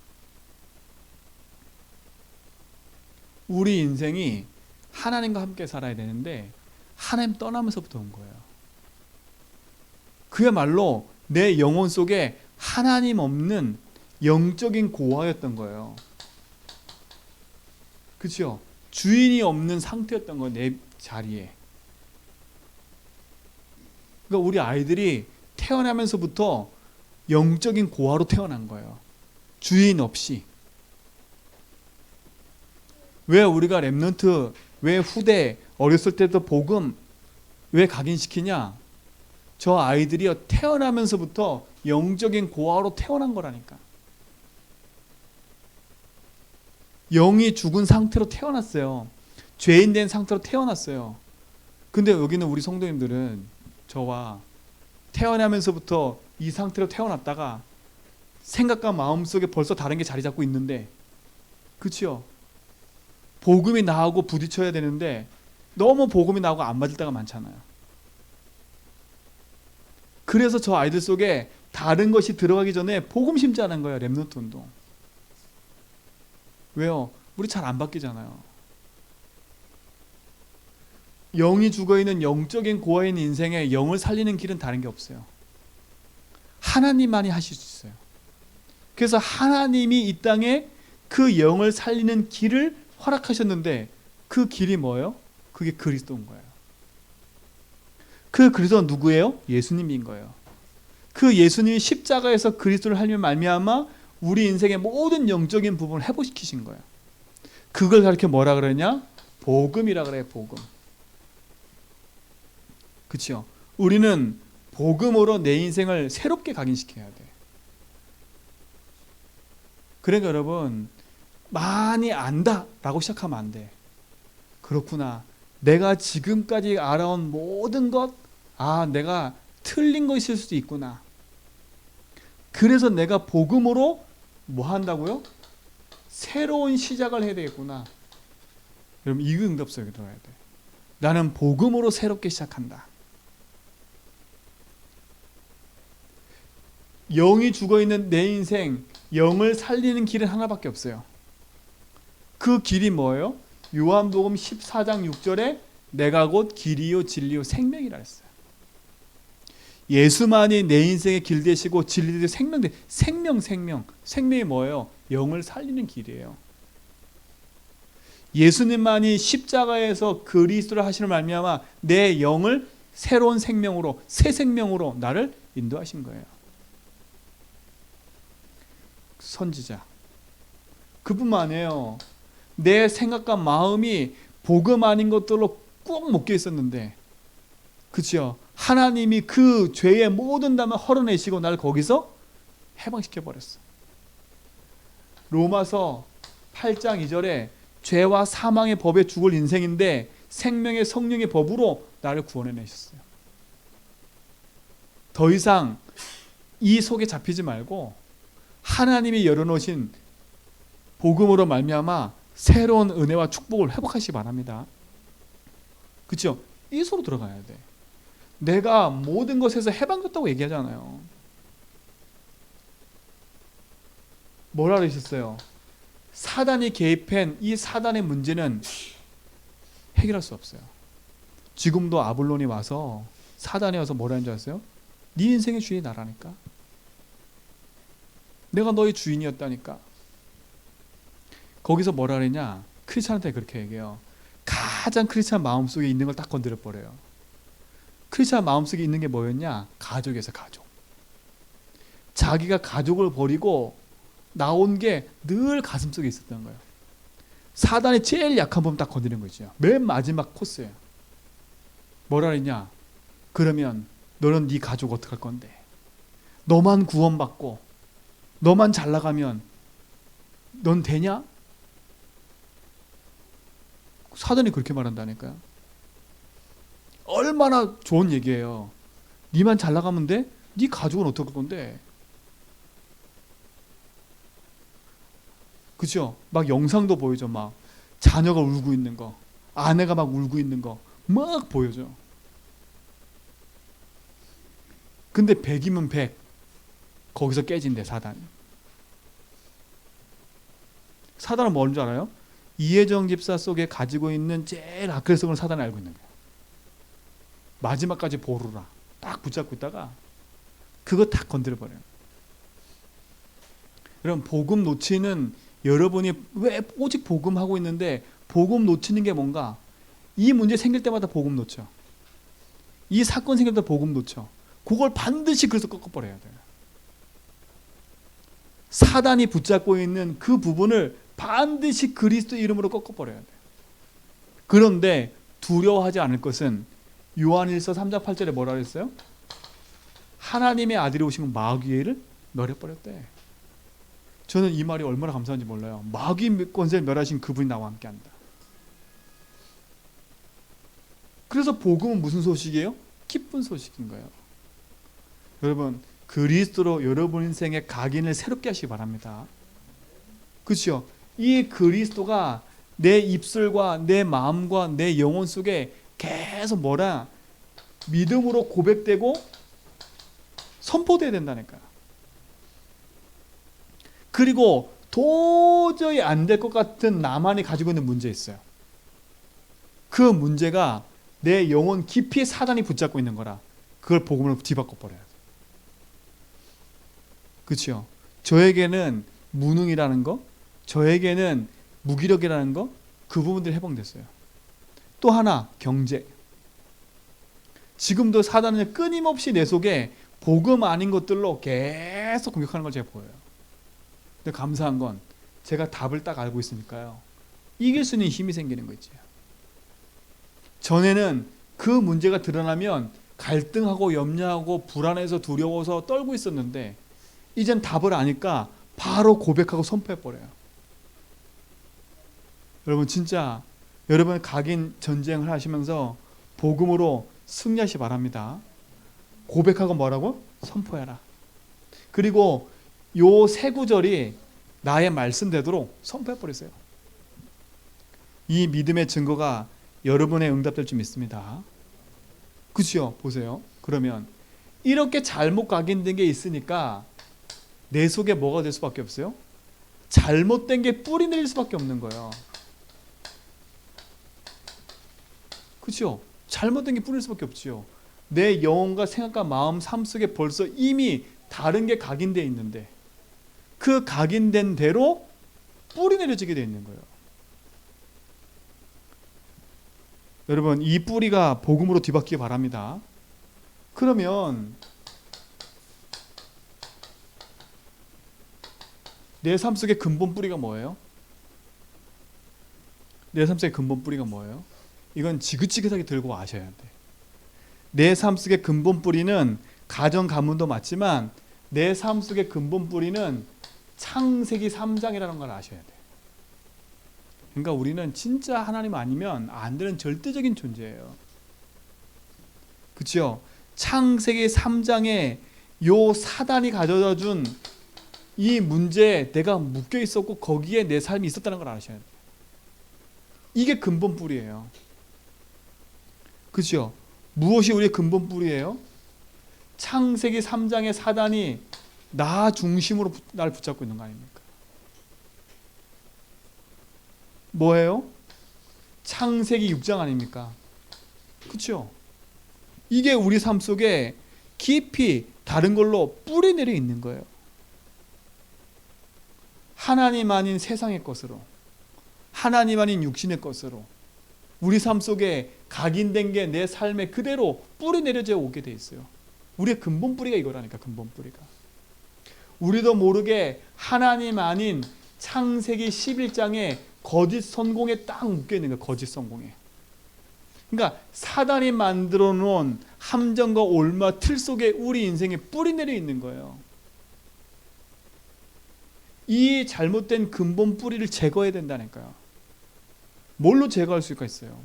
우리 인생이 하나님과 함께 살아야 되는데 하나님 떠나면서부터 온 거예요. 그야말로 내 영혼 속에 하나님 없는 영적인 고아였던 거예요. 그렇죠? 주인이 없는 상태였던 거예요. 내 자리에. 그러니까 우리 아이들이 태어나면서부터 영적인 고아로 태어난 거예요. 주인 없이. 왜 우리가 렘넌트, 왜 후대, 어렸을 때도 복음 왜 각인시키냐? 저 아이들이요 태어나면서부터 영적인 고아로 태어난 거라니까. 영이 죽은 상태로 태어났어요. 죄인 된 상태로 태어났어요. 근데 여기는 우리 성도님들은 저와 태어나면서부터 이 상태로 태어났다가 생각과 마음 속에 벌써 다른 게 자리 잡고 있는데, 그렇죠? 복음이 나하고 부딪혀야 되는데 너무 복음이 나하고 안 맞을 때가 많잖아요. 그래서 저 아이들 속에 다른 것이 들어가기 전에 복음 심지 않은 거예요. 렘넌트 운동. 왜요? 우리 잘 안 바뀌잖아요. 영이 죽어있는 영적인 고아인 인생에 영을 살리는 길은 다른 게 없어요. 하나님만이 하실 수 있어요. 그래서 하나님이 이 땅에 그 영을 살리는 길을 허락하셨는데 그 길이 뭐예요? 그게 그리스도인 거예요. 그 그리스도는 누구예요? 예수님인 거예요. 그 예수님이 십자가에서 그리스도를 하며 말미암아 우리 인생의 모든 영적인 부분을 회복시키신 거예요. 그걸 가르쳐 뭐라 그러냐? 복음이라 그래요. 복음. 그렇죠? 우리는 복음으로 내 인생을 새롭게 각인시켜야 돼. 그러니까 여러분, 많이 안다라고 시작하면 안 돼. 그렇구나. 내가 지금까지 알아온 모든 것, 내가 틀린 거 있을 수도 있구나. 그래서 내가 복음으로 뭐 한다고요? 새로운 시작을 해야 되겠구나. 여러분, 이 응답 속에 들어야 돼. 나는 복음으로 새롭게 시작한다. 영이 죽어있는 내 인생, 영을 살리는 길은 하나밖에 없어요. 그 길이 뭐예요? 요한복음 14장 6절에 내가 곧 길이요 진리요 생명이라 했어요. 예수만이 내 인생의 길 되시고 진리 되시고 생명이 뭐예요? 영을 살리는 길이에요. 예수님만이 십자가에서 그리스도를 하시는 말미암아 내 영을 새로운 생명으로, 새 생명으로 나를 인도하신 거예요. 선지자, 그뿐만 아니에요. 내 생각과 마음이 복음 아닌 것들로 꾹 묶여 있었는데, 그렇죠? 하나님이 그 죄의 모든 담을 헐어내시고 날 거기서 해방시켜 버렸어. 로마서 8장 2절에 죄와 사망의 법에 죽을 인생인데 생명의 성령의 법으로 나를 구원해 내셨어요. 더 이상 이 속에 잡히지 말고 하나님이 열어놓으신 복음으로 말미암아 새로운 은혜와 축복을 회복하시기 바랍니다. 그렇죠? 이 속으로 들어가야 돼. 내가 모든 것에서 해방됐다고 얘기하잖아요. 뭐라 그러셨어요? 사단이 개입한 이 사단의 문제는 해결할 수 없어요. 지금도 아블론이 와서, 사단이 와서 뭐라는 줄 아세요? 네 인생의 주인이 나라니까. 내가 너의 주인이었다니까. 거기서 뭐라 그랬냐? 크리스찬한테 그렇게 얘기해요. 가장 크리스찬 마음속에 있는 걸 딱 건드려 버려요. 크리스찬 마음속에 있는 게 뭐였냐? 가족에서 가족. 자기가 가족을 버리고 나온 게 늘 가슴속에 있었던 거예요. 사단이 제일 약한 부분 딱 건드리는 거죠. 맨 마지막 코스예요. 뭐라 그랬냐? 그러면 너는 네 가족 어떡할 건데? 너만 구원받고 너만 잘 나가면 넌 되냐? 사단이 그렇게 말한다니까요. 얼마나 좋은 얘기예요. 네만 잘 나가면 돼? 네 가족은 어떡할 건데? 그죠? 막 영상도 보여줘. 막 자녀가 울고 있는 거, 아내가 막 울고 있는 거 막 보여줘. 근데 100이면 100 거기서 깨진대 사단이. 사단은 뭔 줄 알아요? 이혜정 집사 속에 가지고 있는 제일 악의성을 사단이 알고 있는 거예요. 마지막까지 보루라 딱 붙잡고 있다가 그거 딱 건드려버려요. 여러분, 복음 놓치는 여러분이 왜 오직 복음 하고 있는데 복음 놓치는 게 뭔가? 이 문제 생길 때마다 복음 놓쳐. 이 사건 생길 때 복음 놓쳐. 그걸 반드시 그래서 꺾어버려야 돼요. 사단이 붙잡고 있는 그 부분을 반드시 그리스도 이름으로 꺾어버려야 돼요. 그런데 두려워하지 않을 것은 요한일서 3장 8절에 뭐라 그랬어요? 하나님의 아들이 오신 마귀를 멸해버렸대. 저는 이 말이 얼마나 감사한지 몰라요. 마귀 권세를 멸하신 그분이 나와 함께한다. 그래서 복음은 무슨 소식이에요? 기쁜 소식인 거예요. 여러분, 그리스도로 여러분 인생의 각인을 새롭게 하시기 바랍니다. 그렇죠? 이 그리스도가 내 입술과 내 마음과 내 영혼 속에 계속 믿음으로 고백되고 선포돼야 된다니까요. 그리고 도저히 안 될 것 같은 나만이 가지고 있는 문제 있어요. 그 문제가 내 영혼 깊이 사단이 붙잡고 있는 거라 그걸 복음으로 뒤바꿔 버려야 돼. 그렇죠? 저에게는 무능이라는 거, 저에게는 무기력이라는 거, 그 부분들이 해방됐어요. 또 하나, 경제. 지금도 사단은 끊임없이 내 속에 복음 아닌 것들로 계속 공격하는 걸 제가 보여요. 근데 감사한 건 제가 답을 딱 알고 있으니까요. 이길 수 있는 힘이 생기는 거 있죠. 전에는 그 문제가 드러나면 갈등하고 염려하고 불안해서 두려워서 떨고 있었는데 이젠 답을 아니까 바로 고백하고 선포해버려요. 여러분 진짜 여러분 각인 전쟁을 하시면서 복음으로 승리하시 바랍니다. 고백하고 뭐라고? 선포해라. 그리고 요 세 구절이 나의 말씀 되도록 선포해버리세요. 이 믿음의 증거가 여러분의 응답될 줄 믿습니다. 그치요? 보세요. 그러면 이렇게 잘못 각인된 게 있으니까 내 속에 뭐가 될 수밖에 없어요? 잘못된 게 뿌리 내릴 수밖에 없는 거예요. 그렇죠? 잘못된 게 뿌릴 수밖에 없지요. 내 영혼과 생각과 마음, 삶 속에 벌써 이미 다른 게 각인되어 있는데 그 각인된 대로 뿌리 내려지게 되어 있는 거예요. 여러분 이 뿌리가 복음으로 뒤바뀌기 바랍니다. 그러면 내 삶 속의 근본 뿌리가 뭐예요? 내 삶 속의 근본 뿌리가 뭐예요? 이건 지긋지긋하게 들고 아셔야 돼. 내 삶 속의 근본 뿌리는 가정 가문도 맞지만 내 삶 속의 근본 뿌리는 창세기 3장이라는 걸 아셔야 돼. 그러니까 우리는 진짜 하나님 아니면 안 되는 절대적인 존재예요. 그렇죠? 창세기 3장에 요 사단이 가져다 준 이 문제에 내가 묶여 있었고 거기에 내 삶이 있었다는 걸 아셔야 돼요. 이게 근본 뿌리예요. 그렇죠? 무엇이 우리의 근본 뿌리예요? 창세기 3장의 사단이 나 중심으로 나를 붙잡고 있는 거 아닙니까? 뭐예요? 창세기 6장 아닙니까? 그렇죠? 이게 우리 삶 속에 깊이 다른 걸로 뿌리 내려 있는 거예요. 하나님 아닌 세상의 것으로, 하나님 아닌 육신의 것으로 우리 삶 속에 각인된 게 내 삶에 그대로 뿌리 내려져 오게 돼 있어요. 우리의 근본 뿌리가 이거라니까. 근본 뿌리가 우리도 모르게 하나님 아닌 창세기 11장에 거짓 성공에 딱 묶여 있는 거예요. 거짓 성공에. 그러니까 사단이 만들어 놓은 함정과 올마 틀 속에 우리 인생에 뿌리 내려 있는 거예요. 이 잘못된 근본 뿌리를 제거해야 된다니까요. 뭘로 제거할 수가 있어요?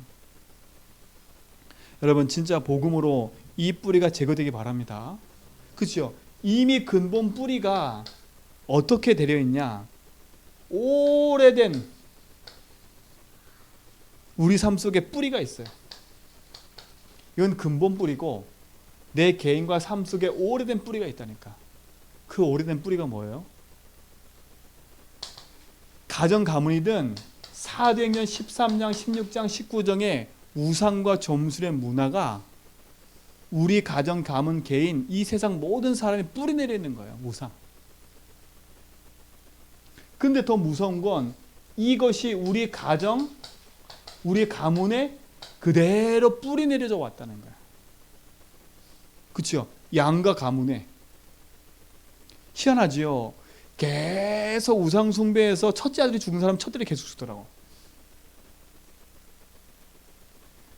여러분 진짜 복음으로 이 뿌리가 제거되기 바랍니다. 그렇죠? 이미 근본 뿌리가 어떻게 되려 있냐? 오래된 우리 삶 속에 뿌리가 있어요. 이건 근본 뿌리고 내 개인과 삶 속에 오래된 뿌리가 있다니까. 그 오래된 뿌리가 뭐예요? 가정 가문이든 사도행전 13장, 16장, 19장의 우상과 점술의 문화가 우리 가정 가문 개인 이 세상 모든 사람이 뿌리 내려 있는 거예요. 우상. 근데 더 무서운 건 이것이 우리 가정, 우리 가문에 그대로 뿌리 내려져 왔다는 거야. 그렇죠? 양가 가문에. 희한하지요. 계속 우상 숭배해서 첫째 아들이 죽은 사람 첫째들이 계속 죽더라고.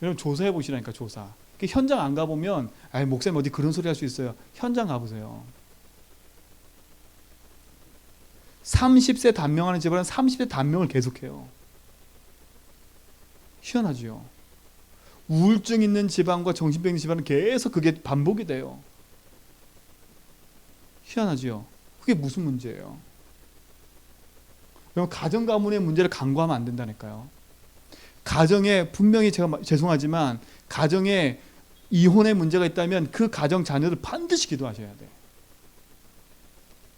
여러분 조사해 보시라니까. 조사. 현장 안 가보면 목사님 어디 그런 소리 할 수 있어요. 현장 가보세요. 30세 단명하는 집안은 30세 단명을 계속해요. 희한하지요. 우울증 있는 집안과 정신병 있는 집안은 계속 그게 반복이 돼요. 희한하지요. 그게 무슨 문제예요? 여러분 가정 가문의 문제를 간과하면 안 된다니까요. 가정에 분명히 제가 죄송하지만 가정에 이혼의 문제가 있다면 그 가정 자녀들 반드시 기도하셔야 돼.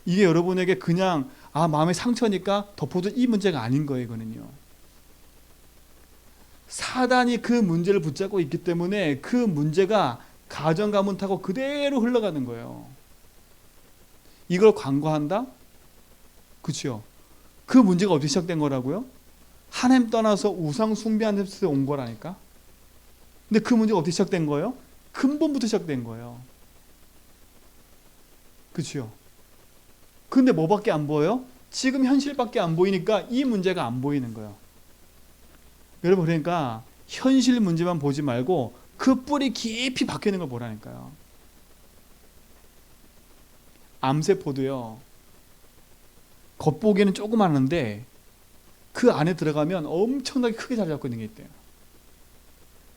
이게 여러분에게 그냥 마음의 상처니까 덮어둔 이 문제가 아닌 거예요. 이거는요. 사단이 그 문제를 붙잡고 있기 때문에 그 문제가 가정 가문 타고 그대로 흘러가는 거예요. 이걸 간과한다? 그렇죠? 그 문제가 어떻게 시작된 거라고요? 하나님 떠나서 우상 숭배하는 데서 온 거라니까. 근데 그 문제가 어떻게 시작된 거예요? 근본부터 시작된 거예요. 그렇죠? 근데 뭐밖에 안 보여요? 지금 현실밖에 안 보이니까 이 문제가 안 보이는 거예요. 여러분 그러니까 현실 문제만 보지 말고 그 뿌리 깊이 박혀 있는 걸 보라니까요. 암세포도요. 겉보기에는 조그마한데 그 안에 들어가면 엄청나게 크게 자리 잡고 있는 게 있대요.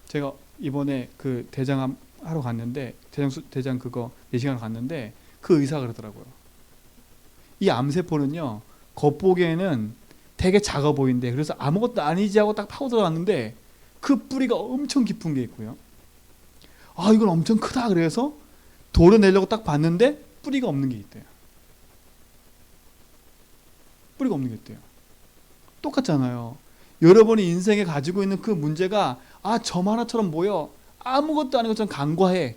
제가 이번에 그 대장 하러 갔는데 대장 그거 내시경을 갔는데 그 의사가 그러더라고요. 이 암세포는요 겉보기에는 되게 작아 보이는데 그래서 아무것도 아니지 하고 딱 파고 들어갔는데 그 뿌리가 엄청 깊은 게 있고요. 아 이건 엄청 크다 그래서 도려내려고 딱 봤는데 뿌리가 없는 게 있대요. 뿌리가 없는 게 있대요. 똑같잖아요. 여러분이 인생에 가지고 있는 그 문제가 점 하나처럼 보여 아무것도 아닌 것처럼 간과해.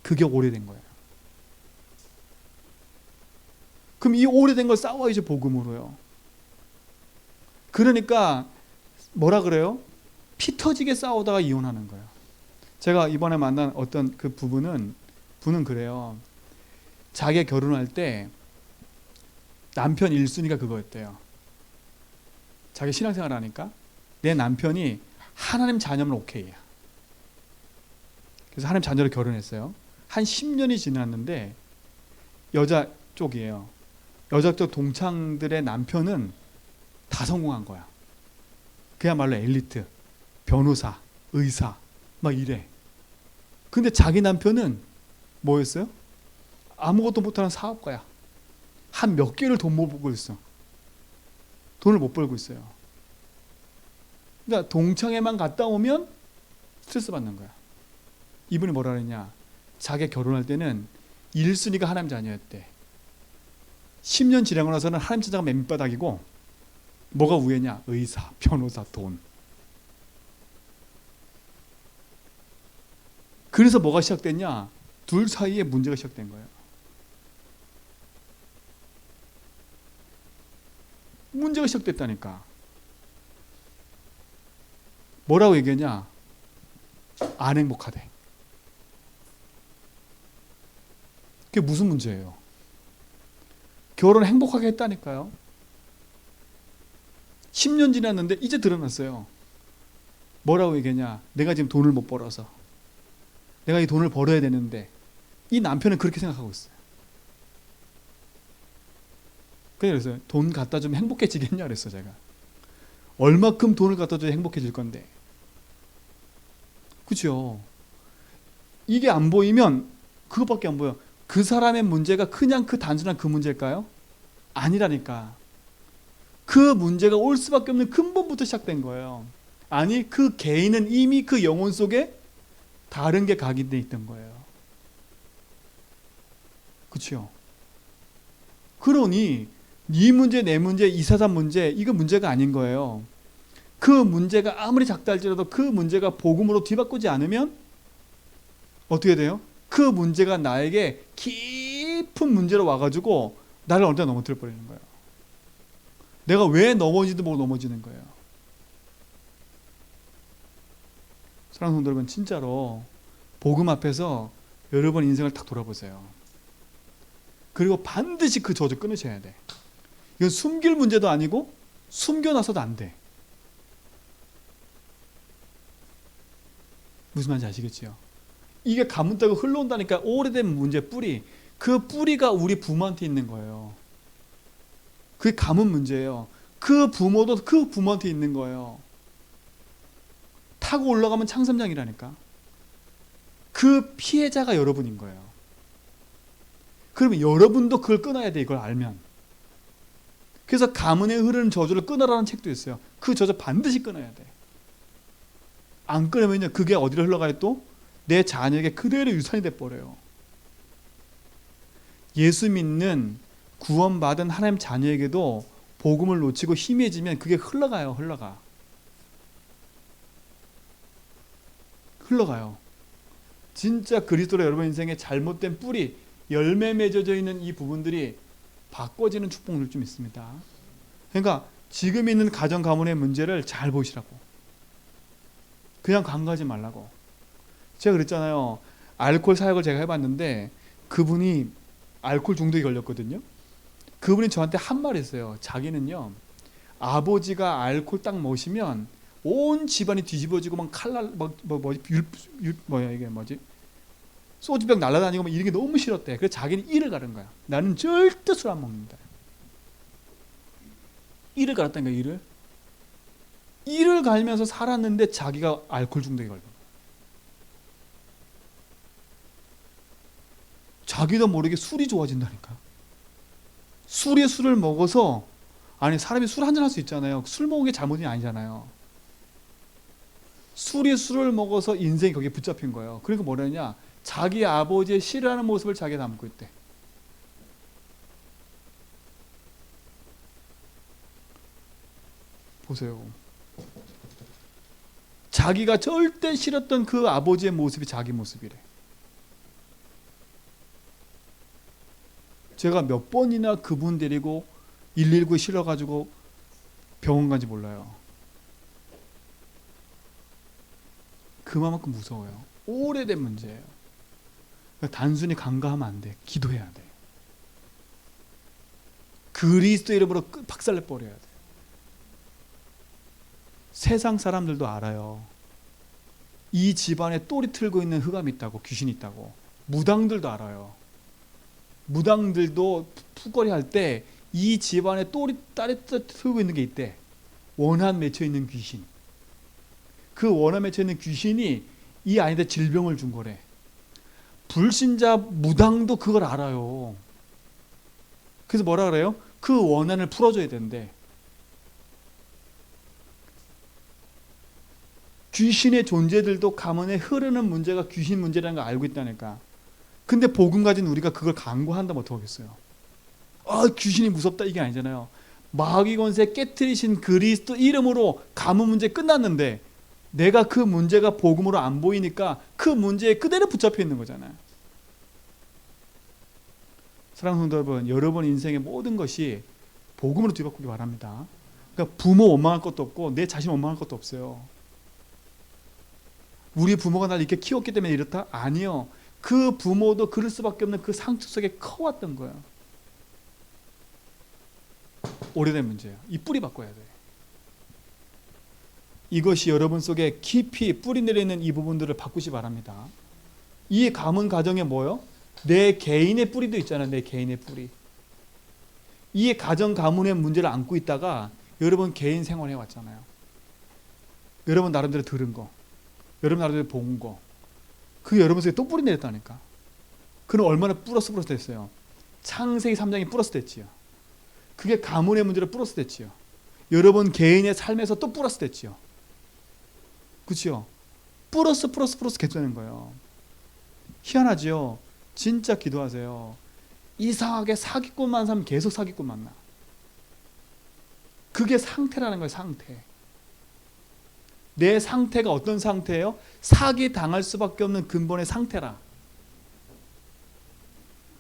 그게 오래된 거예요. 그럼 이 오래된 걸 싸워야죠 복음으로요. 그러니까 뭐라 그래요? 피 터지게 싸우다가 이혼하는 거예요. 제가 이번에 만난 어떤 그 분은 그래요. 자기가 결혼할 때 남편 1순위가 그거였대요. 자기 신앙생활 하니까 내 남편이 하나님 자녀면 오케이야. 그래서 하나님 자녀로 결혼했어요. 한 10년이 지났는데 여자 쪽이에요. 여자 쪽 동창들의 남편은 다 성공한 거야. 그야말로 엘리트, 변호사, 의사 막 이래. 근데 자기 남편은 뭐였어요? 아무것도 못하는 사업가야. 한 몇 개를 돈 못 벌고 있어. 돈을 못 벌고 있어요. 그러니까 동창회만 갔다 오면 스트레스 받는 거야. 이분이 뭐라 그랬냐? 자기 결혼할 때는 1순위가 하나님 자녀였대. 10년 지나고 나서는 하나님 자녀가 맨 밑바닥이고 뭐가 우회냐? 의사, 변호사, 돈. 그래서 뭐가 시작됐냐? 둘 사이에 문제가 시작된 거예요. 문제가 시작됐다니까. 뭐라고 얘기하냐? 안 행복하대. 그게 무슨 문제예요? 결혼 행복하게 했다니까요. 10년 지났는데 이제 드러났어요. 뭐라고 얘기하냐? 내가 지금 돈을 못 벌어서. 내가 이 돈을 벌어야 되는데 이 남편은 그렇게 생각하고 있어요. 그래서 돈 갖다 주면 행복해지겠냐 그랬어 제가. 얼마큼 돈을 갖다 줘야 행복해질 건데. 그렇죠? 이게 안 보이면 그것밖에 안 보여. 그 사람의 문제가 그냥 그 단순한 그 문제일까요? 아니라니까. 그 문제가 올 수밖에 없는 근본부터 시작된 거예요. 아니 그 개인은 이미 그 영혼 속에 다른 게 각인되어 있던 거예요. 그렇죠? 그러니 네 문제, 내 문제, 이 사람 문제 이거 문제가 아닌 거예요. 그 문제가 아무리 작다 할지라도 그 문제가 복음으로 뒤바꾸지 않으면 어떻게 돼요? 그 문제가 나에게 깊은 문제로 와가지고 나를 어느 때 넘어뜨려 버리는 거예요. 내가 왜 넘어지도 모르고 넘어지는 거예요. 사랑하는 성도 여러분, 진짜로 복음 앞에서 여러분 인생을 딱 돌아보세요. 그리고 반드시 그 저주 끊으셔야 돼. 이건 숨길 문제도 아니고 숨겨놔서도 안 돼. 무슨 말인지 아시겠지요? 이게 가문 따고 흘러온다니까. 오래된 문제 뿌리. 그 뿌리가 우리 부모한테 있는 거예요. 그게 가문 문제예요. 그 부모도 그 부모한테 있는 거예요. 타고 올라가면 창삼장이라니까. 그 피해자가 여러분인 거예요. 그러면 여러분도 그걸 끊어야 돼. 이걸 알면. 그래서 가문에 흐르는 저주를 끊어라는 책도 있어요. 그 저주 반드시 끊어야 돼. 안 끊으면요 그게 어디로 흘러가요? 또 내 자녀에게 그대로 유산이 돼버려요. 예수 믿는 구원받은 하나님 자녀에게도 복음을 놓치고 희미해지면 그게 흘러가요. 흘러가요. 진짜 그리스도로 여러분 인생에 잘못된 뿌리, 열매 맺어져 있는 이 부분들이 바꿔지는 축복을 좀 있습니다. 그러니까 지금 있는 가정 가문의 문제를 잘 보시라고. 그냥 간과하지 말라고. 제가 그랬잖아요. 알코올 사역을 제가 해봤는데 그분이 알코올 중독에 걸렸거든요. 그분이 저한테 한 말이 있어요. 자기는요 아버지가 알코올 딱 마시면 온 집안이 뒤집어지고 막 칼날 이게 뭐지 소주병 날아다니고 막 이런 게 너무 싫었대. 그래서 자기는 이를 가른 거야. 나는 절대 술 안 먹는다. 이를 갈았다니까. 이를 갈면서 살았는데 자기가 알코올 중독에 걸린 거예요. 자기도 모르게 술이 좋아진다니까. 술에 술을 먹어서, 아니 사람이 술 한잔 할 수 있잖아요. 술 먹은 게 잘못이 아니잖아요. 술에 술을 먹어서 인생이 거기에 붙잡힌 거예요. 그러니까 뭐냐냐, 자기 아버지의 싫어하는 모습을 자기가 담고 있대. 보세요. 자기가 절대 싫었던 그 아버지의 모습이 자기 모습이래. 제가 몇 번이나 그분 데리고 119에 실어가지고 병원 간지 몰라요. 그만큼 무서워요. 오래된 문제예요. 그러니까 단순히 간과하면 안 돼. 기도해야 돼. 그리스도 이름으로 박살내버려야 돼. 세상 사람들도 알아요. 이 집안에 똘이 틀고 있는 흑암이 있다고, 귀신이 있다고. 무당들도 알아요. 무당들도 푸거리 할 때 이 집안에 똘이 틀고 있는 게 있대. 원한 맺혀 있는 귀신. 그 원한 맺혀 있는 귀신이 이 아이한테 질병을 준 거래. 불신자 무당도 그걸 알아요. 그래서 뭐라 그래요? 그 원한을 풀어줘야 된대. 귀신의 존재들도 가문에 흐르는 문제가 귀신 문제라는 걸 알고 있다니까. 근데 복음 가진 우리가 그걸 간과한다면 어떡하겠어요? 귀신이 무섭다 이게 아니잖아요. 마귀 권세 깨트리신 그리스도 이름으로 가문 문제 끝났는데 내가 그 문제가 복음으로 안 보이니까 그 문제에 그대로 붙잡혀 있는 거잖아요. 사랑하는 성도 여러분, 여러분 인생의 모든 것이 복음으로 뒤바꾸기 바랍니다. 그러니까 부모 원망할 것도 없고 내 자신 원망할 것도 없어요. 우리 부모가 날 이렇게 키웠기 때문에 이렇다? 아니요. 그 부모도 그럴 수밖에 없는 그 상처 속에 커왔던 거예요. 오래된 문제예요. 이 뿌리 바꿔야 돼. 이것이 여러분 속에 깊이 뿌리 내리는 이 부분들을 바꾸시 바랍니다. 이 가문 가정에 뭐요? 내 개인의 뿌리도 있잖아요. 내 개인의 뿌리. 이 가정 가문의 문제를 안고 있다가 여러분 개인 생활해 왔잖아요. 여러분 나름대로 들은 거, 여러분 나름대로 본 거, 그 여러분 속에 또 뿌리 내렸다니까. 그럼 얼마나 플러스 됐어요. 창세기 3장이 플러스 됐지요. 그게 가문의 문제로 플러스 됐지요. 여러분 개인의 삶에서 또 플러스 됐지요. 그렇죠? 플러스 계속 되는 거예요. 희한하지요. 진짜 기도하세요. 이상하게 사기꾼 만난 사람 계속 사기꾼 만나. 그게 상태라는 거예요. 상태. 내 상태가 어떤 상태예요? 사기 당할 수밖에 없는 근본의 상태라.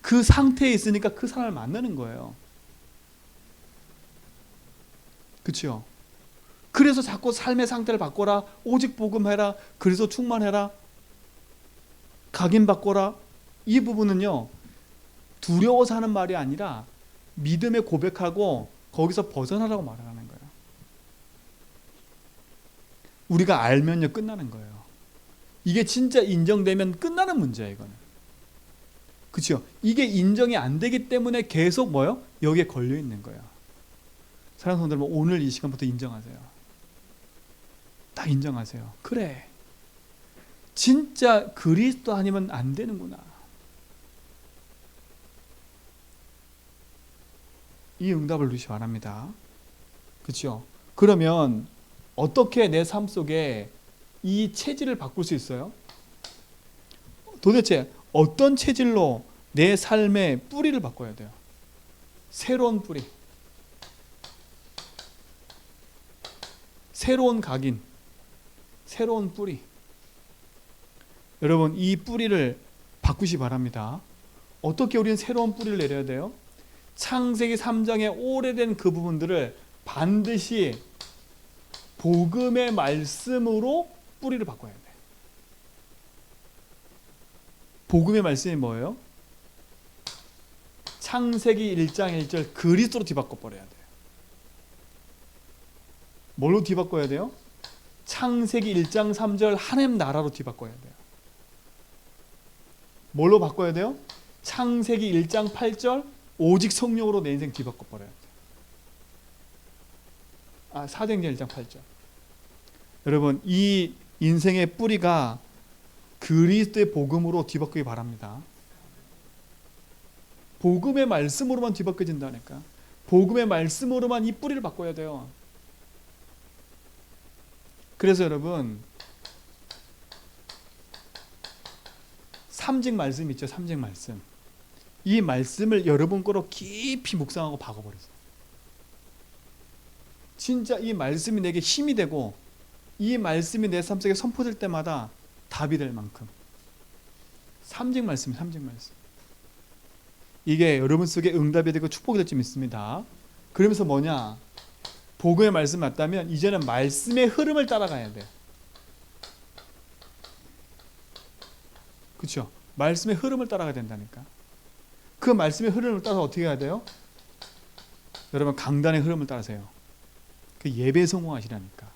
그 상태에 있으니까 그 사람을 만나는 거예요. 그렇죠? 그래서 자꾸 삶의 상태를 바꿔라. 오직 복음해라. 그래서 충만해라. 각인바꿔라. 이 부분은요, 두려워서 하는 말이 아니라 믿음의 고백하고 거기서 벗어나라고 말하는 거예요. 우리가 알면요 끝나는 거예요. 이게 진짜 인정되면 끝나는 문제예요. 이거는. 그렇죠? 이게 인정이 안 되기 때문에 계속 뭐요? 여기에 걸려 있는 거예요. 사랑하는 성도 여러분, 오늘 이 시간부터 인정하세요. 딱 인정하세요. 그래, 진짜 그리스도 아니면 안 되는구나. 이 응답을 누리시 바랍니다. 그렇죠? 그러면 어떻게 내 삶 속에 이 체질을 바꿀 수 있어요? 도대체 어떤 체질로 내 삶의 뿌리를 바꿔야 돼요? 새로운 뿌리, 새로운 각인, 새로운 뿌리. 여러분, 이 뿌리를 바꾸시 바랍니다. 어떻게 우리는 새로운 뿌리를 내려야 돼요? 창세기 3장의 오래된 그 부분들을 반드시 복음의 말씀으로 뿌리를 바꿔야 돼. 복음의 말씀이 뭐예요? 창세기 1장 1절 그리스도로 뒤바꿔 버려야 돼요. 뭘로 뒤바꿔야 돼요? 창세기 1장 3절 하나님 나라로 뒤바꿔야 돼요. 뭘로 바꿔야 돼요? 창세기 1장 8절 오직 성령으로 내 인생 뒤바꿔 버려야 돼요. 사도행전 1장 8절. 여러분, 이 인생의 뿌리가 그리스도의 복음으로 뒤바뀌기 바랍니다. 복음의 말씀으로만 뒤바뀌어진다니까. 복음의 말씀으로만 이 뿌리를 바꿔야 돼요. 그래서 여러분, 삼직 말씀 있죠. 삼직 말씀. 이 말씀을 여러분 거로 깊이 묵상하고 박아버리세요. 진짜 이 말씀이 내게 힘이 되고 이 말씀이 내 삶 속에 선포될 때마다 답이 될 만큼. 삼직 말씀, 삼직 말씀. 이게 여러분 속에 응답이 되고 축복이 될 줄 믿습니다. 그러면서 뭐냐? 복음의 말씀 맞다면 이제는 말씀의 흐름을 따라가야 돼. 그렇죠? 말씀의 흐름을 따라가야 된다니까. 그 말씀의 흐름을 따라서 어떻게 해야 돼요? 여러분, 강단의 흐름을 따라서요. 그 예배에 성공하시라니까.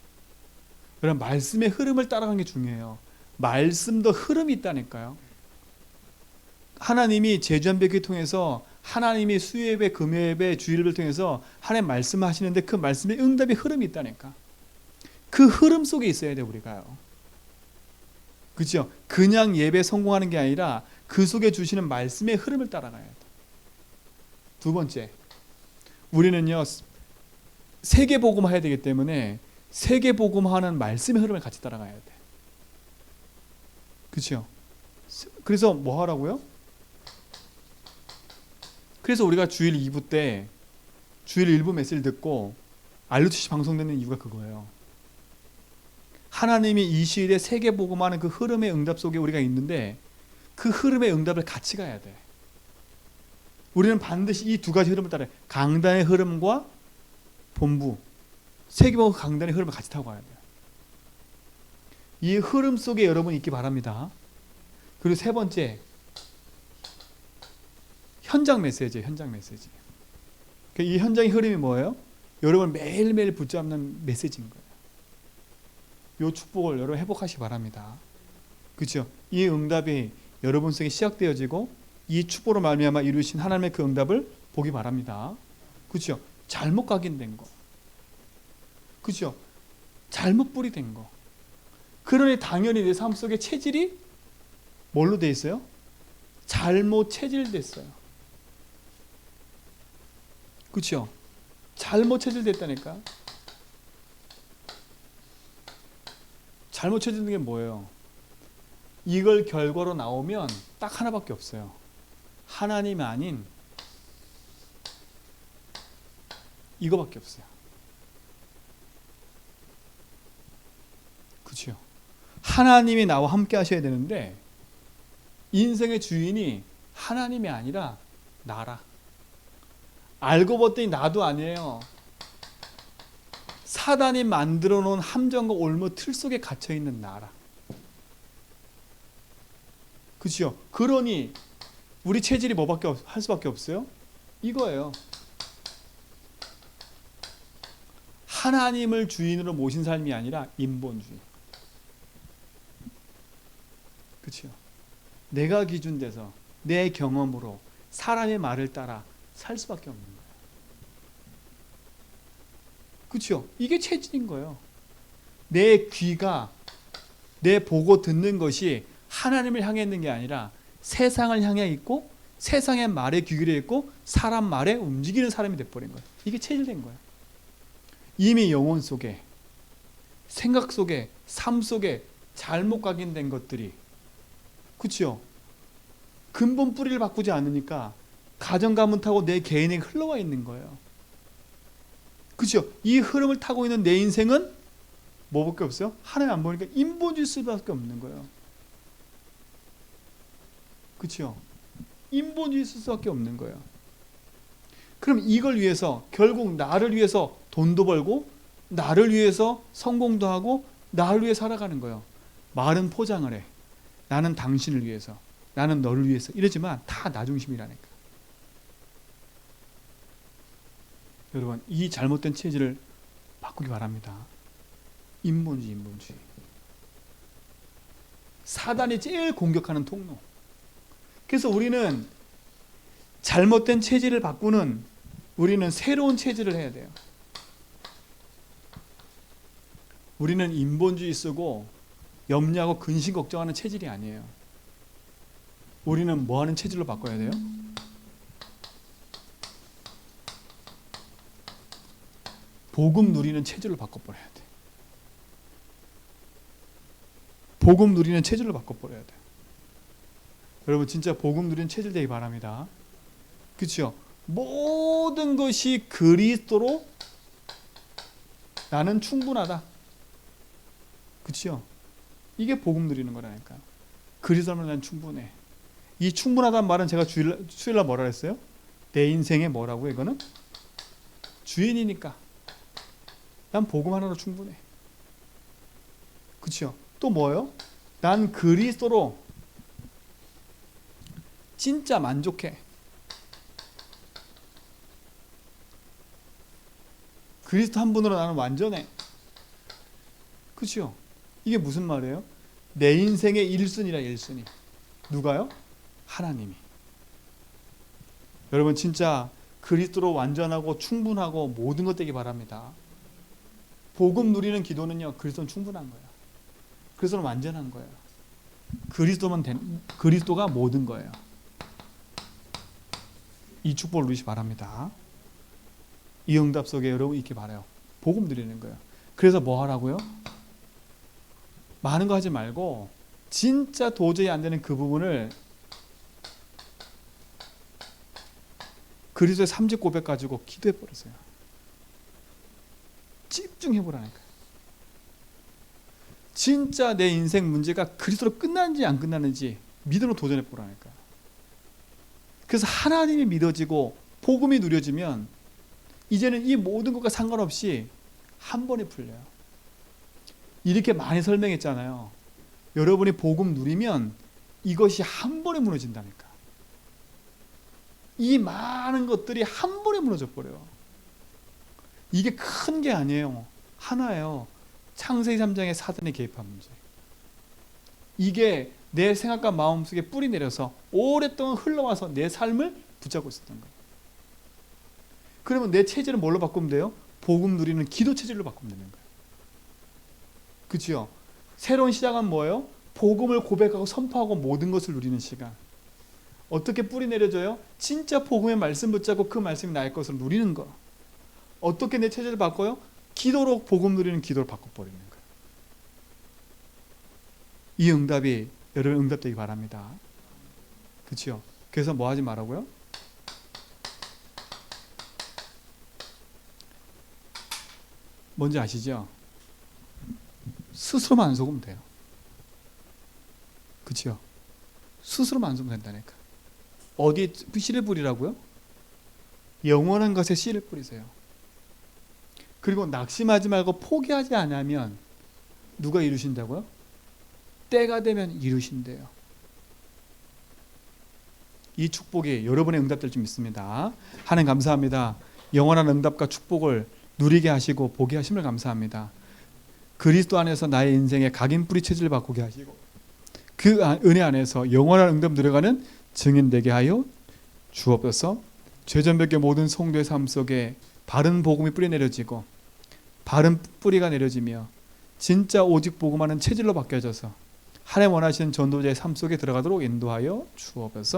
여러분, 말씀의 흐름을 따라가는 게 중요해요. 말씀도 흐름이 있다니까요. 하나님이 제주한백회 통해서 하나님이 수요예배, 금요예배, 주일을 통해서 하나님 말씀하시는데 그 말씀의 응답의 흐름이 있다니까. 그 흐름 속에 있어야 돼 우리가요. 그렇죠? 그냥 예배 성공하는 게 아니라 그 속에 주시는 말씀의 흐름을 따라가야 돼. 두 번째, 우리는요 세계복음화해야 되기 때문에 세계복음화하는 말씀의 흐름을 같이 따라가야 돼. 그렇죠? 그래서 뭐 하라고요? 그래서 우리가 주일 2부 때 주일 1부 메시지를 듣고 알루티시 방송되는 이유가 그거예요. 하나님이 이 시일에 세계복음화하는 그 흐름의 응답 속에 우리가 있는데 그 흐름의 응답을 같이 가야 돼. 우리는 반드시 이 두 가지 흐름을 따라야 돼. 강단의 흐름과 본부, 세계복음 강단의 흐름을 같이 타고 가야 돼요. 이 흐름 속에 여러분이 있기 바랍니다. 그리고 세 번째, 현장 메시지예요. 현장 메시지. 이 현장의 흐름이 뭐예요? 여러분 매일매일 붙잡는 메시지인 거예요. 이 축복을 여러분 회복하시기 바랍니다. 그렇죠? 이 응답이 여러분 속에 시작되어지고 이 축복으로 말미암아 이루신 하나님의 그 응답을 보기 바랍니다. 그렇죠? 잘못 각인된 거. 그렇죠? 잘못 뿌리된 거. 그러니 당연히 내 삶 속에 체질이 뭘로 돼 있어요? 잘못 체질됐어요. 그렇죠? 잘못 체질됐다니까. 잘못 체질된 게 뭐예요? 이걸 결과로 나오면 딱 하나밖에 없어요. 하나님이 아닌 이거밖에 없어요. 그렇죠? 하나님이 나와 함께 하셔야 되는데 인생의 주인이 하나님이 아니라 나라. 알고 봤더니 나도 아니에요. 사단이 만들어 놓은 함정과 올무 틀 속에 갇혀 있는 나라. 그렇죠? 그러니 우리 체질이 뭐밖에 할 수밖에 없어요? 이거예요. 하나님을 주인으로 모신 삶이 아니라 인본주의. 그렇죠? 내가 기준돼서 내 경험으로 사람의 말을 따라 살 수밖에 없는 거예요. 그렇죠? 이게 체질인 거예요. 내 귀가 내 보고 듣는 것이 하나님을 향해 있는 게 아니라 세상을 향해 있고 세상의 말에 귀 기울여 있고 사람 말에 움직이는 사람이 돼버린 거예요. 이게 체질된 거예요. 이미 영혼 속에 생각 속에 삶 속에 잘못 각인된 것들이 그렇죠? 근본 뿌리를 바꾸지 않으니까 가정 가문 타고 내 개인에게 흘러와 있는 거예요. 그렇죠? 이 흐름을 타고 있는 내 인생은 뭐밖에 없어요? 하나님 안 보니까 인본주의 수밖에 없는 거예요. 그렇죠? 인본주의 수밖에 없는 거예요. 그럼 이걸 위해서 결국 나를 위해서 돈도 벌고 나를 위해서 성공도 하고 나를 위해 살아가는 거예요. 말은 포장을 해. 나는 당신을 위해서, 나는 너를 위해서 이러지만 다 나 중심이라니까. 여러분 이 잘못된 체질을 바꾸기 바랍니다. 인본주의, 인본주의. 사단이 제일 공격하는 통로. 그래서 우리는 잘못된 체질을 바꾸는 우리는 새로운 체질을 해야 돼요. 우리는 인본주의 쓰고 염려하고 근심 걱정하는 체질이 아니에요. 우리는 뭐 하는 체질로 바꿔야 돼요? 복음 누리는 체질로 바꿔버려야 돼. 복음 누리는 체질로 바꿔버려야 돼. 여러분 진짜 복음 누리는 체질 되기 바랍니다. 그렇죠? 모든 것이 그리스도로 나는 충분하다. 그렇죠? 이게 복음 누리는 거라니까요. 그리스도로 난 충분해. 이 충분하다는 말은 제가 수요일날 뭐라 했어요? 내 인생에 뭐라고 이거는? 주인이니까. 난 복음 하나로 충분해. 그렇죠? 또 뭐예요? 난 그리스도로 진짜 만족해. 그리스도 한 분으로 나는 완전해. 그렇죠? 이게 무슨 말이에요? 내 인생의 1순위라 1순위. 누가요? 하나님이. 여러분 진짜 그리스도로 완전하고 충분하고 모든 것 되기 바랍니다. 복음 누리는 기도는요, 그리스도는 충분한 거예요. 그리스도는 완전한 거예요. 그리스도가 모든 거예요. 이 축복을 누리시 바랍니다. 이 응답 속에 여러분 있기 바라요. 복음 누리는 거예요. 그래서 뭐 하라고요? 많은 거 하지 말고 진짜 도저히 안 되는 그 부분을 그리스도의 3직 고백 가지고 기도해 버리세요. 집중해 보라니까요. 진짜 내 인생 문제가 그리스도로 끝나는지 안 끝나는지 믿음으로 도전해 보라니까요. 그래서 하나님이 믿어지고 복음이 누려지면 이제는 이 모든 것과 상관없이 한 번에 풀려요. 이렇게 많이 설명했잖아요. 여러분이 복음 누리면 이것이 한 번에 무너진다니까. 이 많은 것들이 한 번에 무너져 버려요. 이게 큰 게 아니에요. 하나예요. 창세기 3장의 사단의 개입한 문제. 이게 내 생각과 마음속에 뿌리 내려서 오랫동안 흘러와서 내 삶을 붙잡고 있었던 거예요. 그러면 내 체질을 뭘로 바꾸면 돼요? 복음 누리는 기도 체질로 바꾸면 되는 거예요. 그렇죠? 새로운 시작은 뭐예요? 복음을 고백하고 선포하고 모든 것을 누리는 시간. 어떻게 뿌리 내려져요? 진짜 복음의 말씀 붙잡고 그 말씀이 나의 것을 누리는 거. 어떻게 내 체질을 바꿔요? 기도로 복음 누리는 기도로 바꿔버리는 거예요. 이 응답이 여러분 응답되기 바랍니다. 그렇죠? 그래서 뭐 하지 말라고요? 뭔지 아시죠? 스스로만 안 속으면 돼요. 그렇죠? 스스로만 안 속으면 된다니까. 어디에 씨를 뿌리라고요? 영원한 것에 씨를 뿌리세요. 그리고 낙심하지 말고 포기하지 않으면 누가 이루신다고요? 때가 되면 이루신대요. 이 축복이 여러분의 응답될 줄 믿습니다. 하나님 감사합니다. 영원한 응답과 축복을 누리게 하시고 보게 하심을 감사합니다. 그리스도 안에서 나의 인생의 각인 뿌리 체질을 바꾸게 하시고 그 은혜 안에서 영원한 응답 누려가는 증인 되게 하여 주옵소서. 죄전벽의 모든 성도의 삶 속에 바른 복음이 뿌리 내려지고 바른 뿌리가 내려지며 진짜 오직 복음하는 체질로 바뀌어져서 하나님 원하시는 전도자의 삶 속에 들어가도록 인도하여 주옵소서.